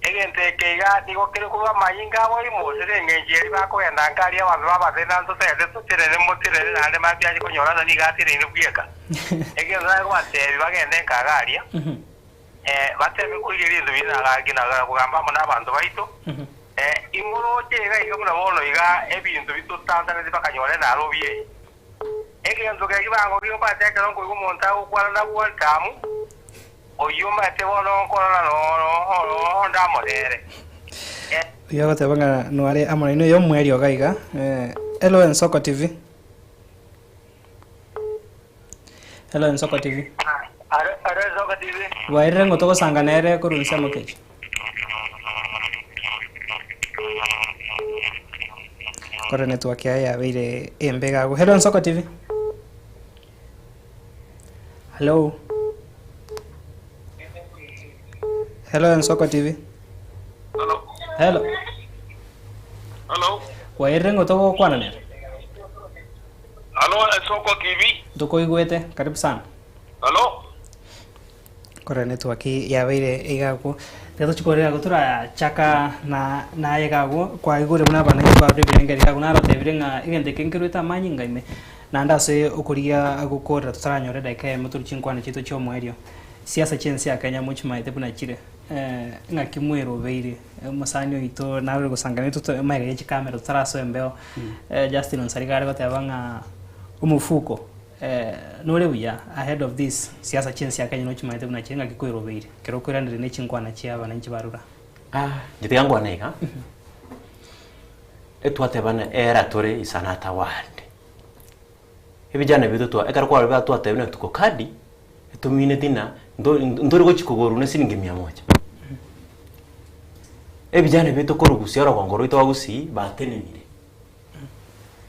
Egente kega digo kero kuba mayinga boli mosere ngejeri bako yanda ngari abantu babazena nto tete tutirere mutirere nande mabyaje konyora na nigatire ni buyeka. Egeza kwate bagende nkagaria. Bateme kugiri inzu binagagina kugamba mo nabantu baito. Ingoro chega igomuna bono iga ebintu bitutanza nezibakanyore na robiye. Egenzo kegibango byo bateka ngo umuntu ukwala na welcome. Oyuma te bono korona no ndamodere. Yo te banga no are amana ino yo mweri ogaiga. Hello Nsoko TV. Hello Nsoko TV. Are Nsoko TV. Waire ngoto sanganere kurunsa mokechi. Kore network ya beire embega go. Hello Nsoko TV. Hello. Hello Nsoko TV. Hello. Hello. Hello. Waire ngoto kwana nere. Hello Nsoko TV. Tuko igwete, karibu sana. Hello. Kore network ya beire igago. Teto chikorera gutura chaka na yegago kwa igure muna bana kwa rebenge igago na rote birenga igende kenkiruta manyinga ime nanda se okuria agukora tutaranyore daika muturu chinkwana chito cyo mwerio siasa chensi ya Kenya much maite buna chire nga kimwero beire masanyo ito nawe gusangana tuto maiga yechi kamera tutaraso embeo Justin Nsarigare gotabanga umufuko nore buya ahead of this siasa chensi ya Kenya no chimaite buna chenga kikwero beire kero kwirandire ne chinkwana chiaba na nchibarura jiti yangu anaiga etwate bana era tore isanata wande ebijana bitu twa ekara kwa bitu twate bina tuko kadi etumine tina ndori go chikogoru ne siningi 100 ebijana bitu ko rugusiara kwa ngoro itawagusi batenenire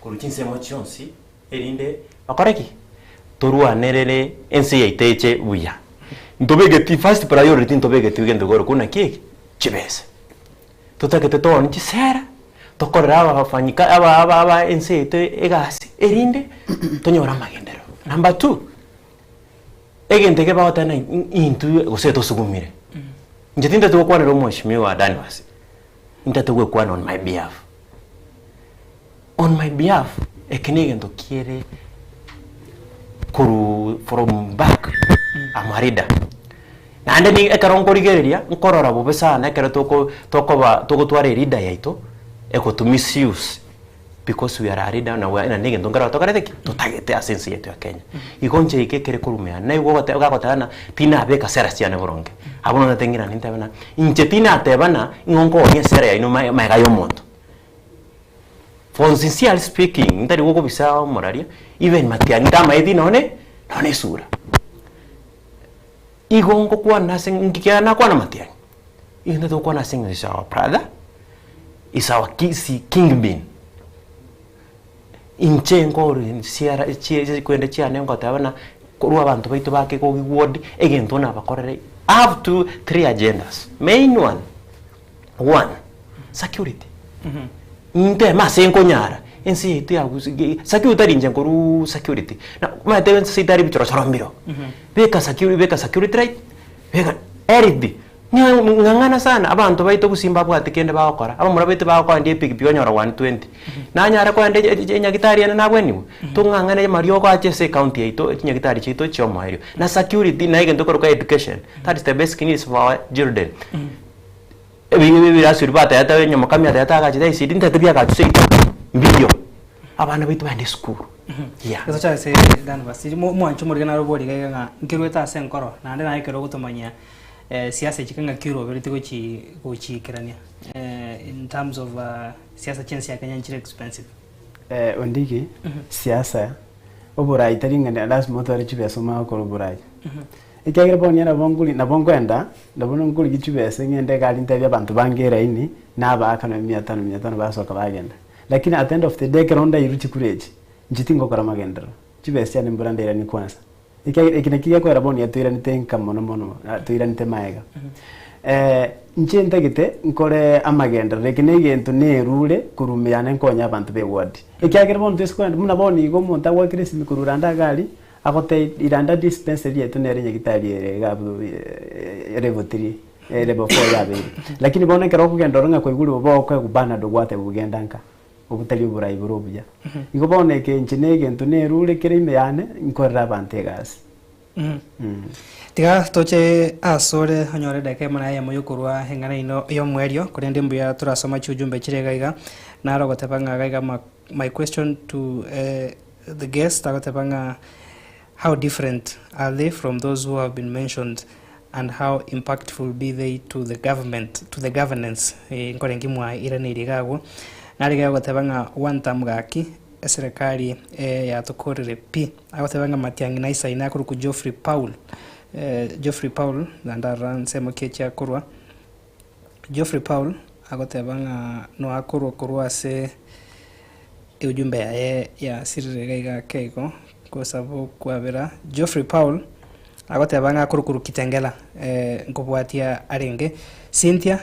kurukinse mo chonsi erinde akoreki torua nerere ense yaiteche buya ntobegeti first priority ntobegeti ugende goro kuna kiki chibese tutakete to nchi sera tokorera abafanyika aba ense yaite egasi erinde tonyora magendero number 2 egente ke bawatana intu goseto sugumire njetinda to kwa nero mheshimiwa Danwas intata kwa on my behalf ekenege ndo kiere kuru from back amarida nande ni ekaronkorigereria nkorora bobesa na ekero toko tware rida yaito eko to misuse because we are a leader na we na nige ndongara tokarete tutagete asensi yetu ya Kenya ikonje ikekere kurumea na igo gakotana tina beka sera ciane boronge abono natengira nintabana inche tina atebana ngonko onye sera ya ino maiga yo moto for sincerely speaking ndari goko bisa moraria even matiani tama edi none sura igongo kwa nase ngikiana kwa na matiani inde to kwa nase is our brother is our king bin inche ngori siara chie kwende chiane ngotabana kuruwa abantu baitu bake ko ward egento na bakorere up to 3 agendas main one security inte masenko nyara ensi yetu ya security rinje nguru security na mate sitari bichoro chorombiro beka security right beka eridi ngangana sana abantu baito kusimba bwate kende bakora abamura bete bakora ndiye piki onyora 120 na nyara kwa ndeye nyagitari na nabweni tungangane mario kwa chese county ito nyagitari chito choma hiyo na security na igendo kwa education that is the best needs for our children ebi rasuri bata yata nyoma kamya yata ga chita isi dinta tebia ga tseita mbio abana bitu bande school yeah eso cha se dan basi mwancho muri kana robori ga ngirweta senkoro na ndena ikero gutomanya siasa chikanga kiro beri gochi kirania in terms of siasa chensi ya Kenya nchire expensive ondiki siasa oburai taringa lazima tore chibeso ma ko oburai ikagera bonya na bongwenda ndabona nguli gichibese ngende gali ntebya abantu bangera ini naba akana 500 basoka bagenda lakini at the end of the day keronda iruchi kureji njitingo kora magendero chibese ya nimbura ndera ni kwanza ikinakiga ko raboni atwira nitenka mono atwira nitemaega nchentagite nkore amagenda rekine gento nerure kurumyana nkonya abantu be ward ikagera bono tesikwenda muna boni go monta wa Christmas kururanda gali agote iranda dispensary yetu nere nyagitari gabu level 3 level 4 yabe lakini bona kero kugenda ronga ko iguru bo ko kubana do gwate bugendanka obutali burai burobuya igo bona ke nchinege ntune rule kere imeyane nkorra bantegas tiga toche asore anyore dake mana ya moyokurwa hengana ino yo mwerio kurende mbuya turasoma chujumbe chirega na rogotebanga gaiga my question to the guest agotebanga how different are they from those who have been mentioned and how impactful be they to the government, to the governance nkorengi mwa iraniri gago nariga gotebanga one time gaki serikali ya tokorere pi agotebanga matiangi na isaina kuru ku Geoffrey Paul ndandaran semo kecha kurwa Geoffrey Paul agotebanga no akurwa se ujumbe ya sirire keiko kwa sababu kwa vera Geoffrey Paul agotebanga kurukuru kitengela nkobwatia arenge Cynthia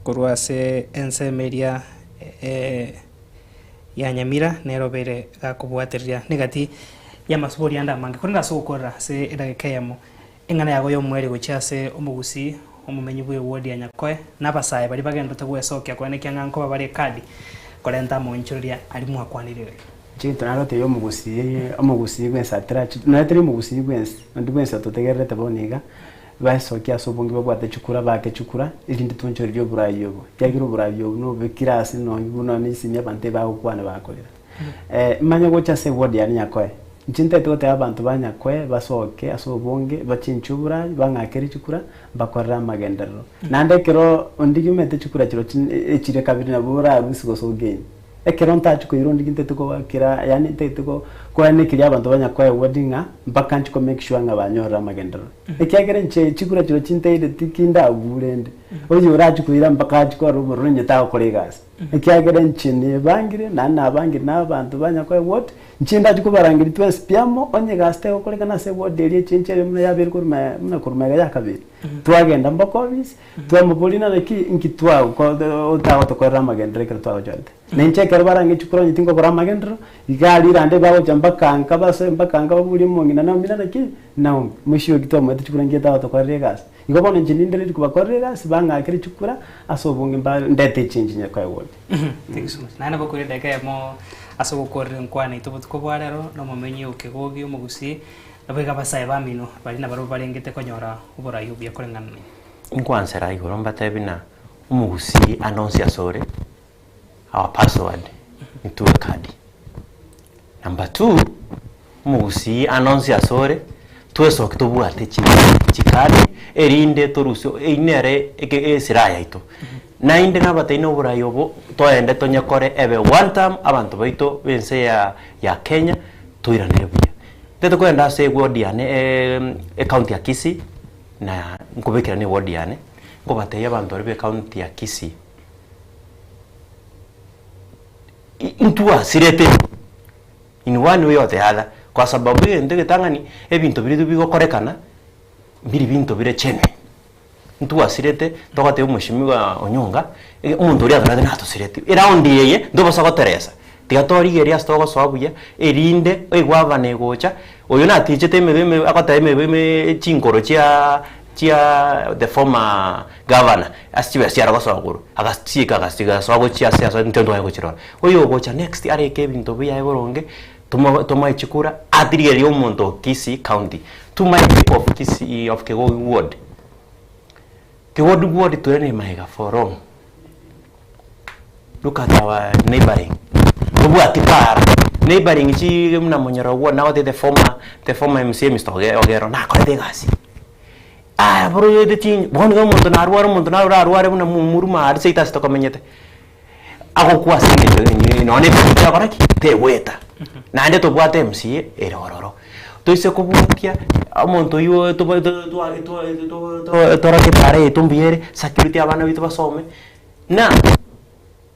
kurwa se ensemeria ya Nyamira nerobere akubwateria negati ya masubori anda mange kurina sokora se edagekeyamo engana yago yo mwere gochase omugusi omumenyi bwe wodi ya Nyakoe nabasaye bali bagenda tagwesokia kwa nekyanga nkoba bali kadi kolenta monchoria ali mwakwanirire Chinto narote yo omugusi gwensa trachi natri omugusi gwensa ndugwensa totegerete boniga basokia sobongi babwate chukura bake chukura irindi tuncho ryo burayo cyagiro burayo no bekirasi no nguna nisimya bante ba ukwana bakolera manya gocha se wodi ya Nyakoe ncinte tote abantu banyakwe basoke asobonge bachinchubura bangakeri chukura bakorra magendero nande kero ondigimete chukura chiro echire kabiri na bura rusigo so game ekeronta chuko irondi ginte tuko bakira yani tuko kwa nekiri abantu banyakwe wodinga mpaka nchiko make sure nga banyora magendero ekyagere nche chikura chiro chinteide tikinda agurende oyo urachi kuira mpaka chiko rubo nyeta kolegas ekyagere nchini bangire nana bangire n'abantu banyakwe what nchinda chiko barangiri twese piamo onye gaste okoleka na se wodeli chinchere muna yabiri muna kurumega yakabiri twagenda mbakobis twamubulina neki nkitwa ko utawo tokorra magendero kero twawo jante nenche kero barangi chukura nyitingo kora magendero igali rande bawo jambakanga base mbakanga babuli mongina na mina neki na mushiyo gitomo ete chukura ngeta tokorre gas igobona njinindere kubakorre gas banga kiri chukura asobungi mba ndete chinji nyakwa wodi thank you so much nana bakuri deka mo asogokorre nkwane itubutuko bwarero no mumenyi ukigogi umugusi nabega basaye bamino bali na baro barengete konyora uburayo bya korengana inkwansera igoro mbatebina umugusi announce sore our password into a card. Number 2, umugusi announce sore tweso kitobwate chikadi erinde torusyo inere siraya ito nainde nabataino burayo bo toende tonyakore ebe one time abantu baito bense ya Kenya toiranire buya teto kwenda se wodi yane county ya Kisii na nkubekera ni wodi yane ngobateye abantu bari be county ya Kisii intua sirete in one way or the other kwa sababu ndege tangani ebintu biri bigokorekana biri bintu bire chene ntua sirete tokate umushimiwa onyonga umuntu uri agarade nato sirete around yeye ndo basako Teresa tigatori geria stogo swabuya erinde egwavane gocha oyo natichete mebeme akata mebeme chinkoro chia the former governor asibe siara gosoguru agasiga swago chia sia ntendo ayo chiro oyo gocha next are kebinto buya eboronge tuma ichikura atirigeri omuntu Kisii county tuma people of Kisii of Kegogi ward Kegogi ward turene maiga for long. Look at our neighboring tobwati para neighboring chi mna monyoro wo now the former MC Mr. Ogero na ko de gasi bro yede tin bonga muntu na arware mna muruma ar seita sto kamenyete ako kwa sine no ne pita baraki te weta na ande tobwate MC erororo toise kubutia amonto yo to rake pare tumbiere security abana bitu basome na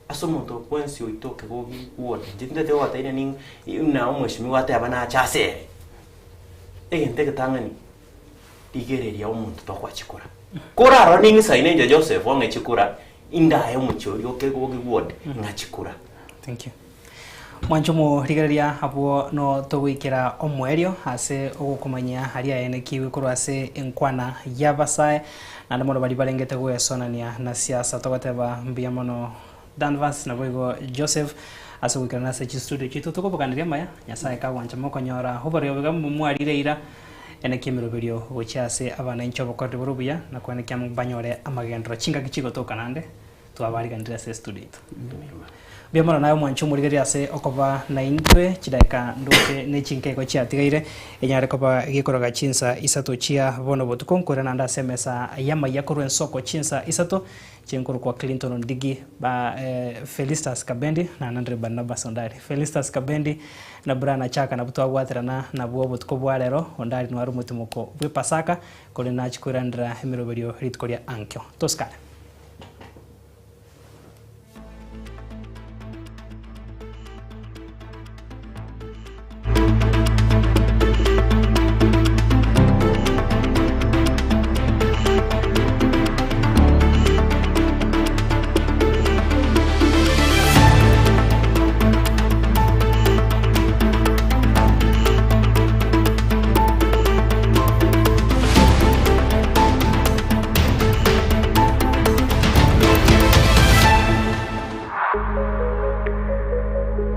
asomonto kwensi oitoke gogi uone jinde te wata ine ning na umweshimi wate abana chase egente ketangani digereria omuntu to kwachikura kora ro ning saine Joseph wange chikura inda yo mucho yoke gogi word ngachikura. Thank you. Mwanchomo rigereria hapo no togwikira omwerio ase ogukomanya haria ene kiwi kurwa ase enkwana yabasae na ndimono bali balengete gwesonania na siasa togateba mbia mono Danvas na boigo Joseph ase gwikira na se studio chitu tukobokanire maya nyasaye ka wanchamo konyora hobario bega mumwarire ira ene kimiroberio gochase abana inchobo kwa burubuya na kwene kyamu banyore amagendro chinga kichigo tokanande twabari gandira se studio itu. Biamana nayo mwanchumu rigeria ase okoba na intwe chidaika ndoke nechinke ko chiatigaire enyare koba gikoroga chinsa isato chia bono botukonkora nanda semesa yama yakoro ensoko chinsa isato chinkuru kwa Clinton Ndigi ba Felistas Kabendi na Andre Barnabas Ondari Felistas Kabendi na Brana Chaka na buto agwaterana na buo botukobwarero Ondari no arumutumuko bwe pasaka kole na chikurandra hemiroberio ritkoria ankyo toskana.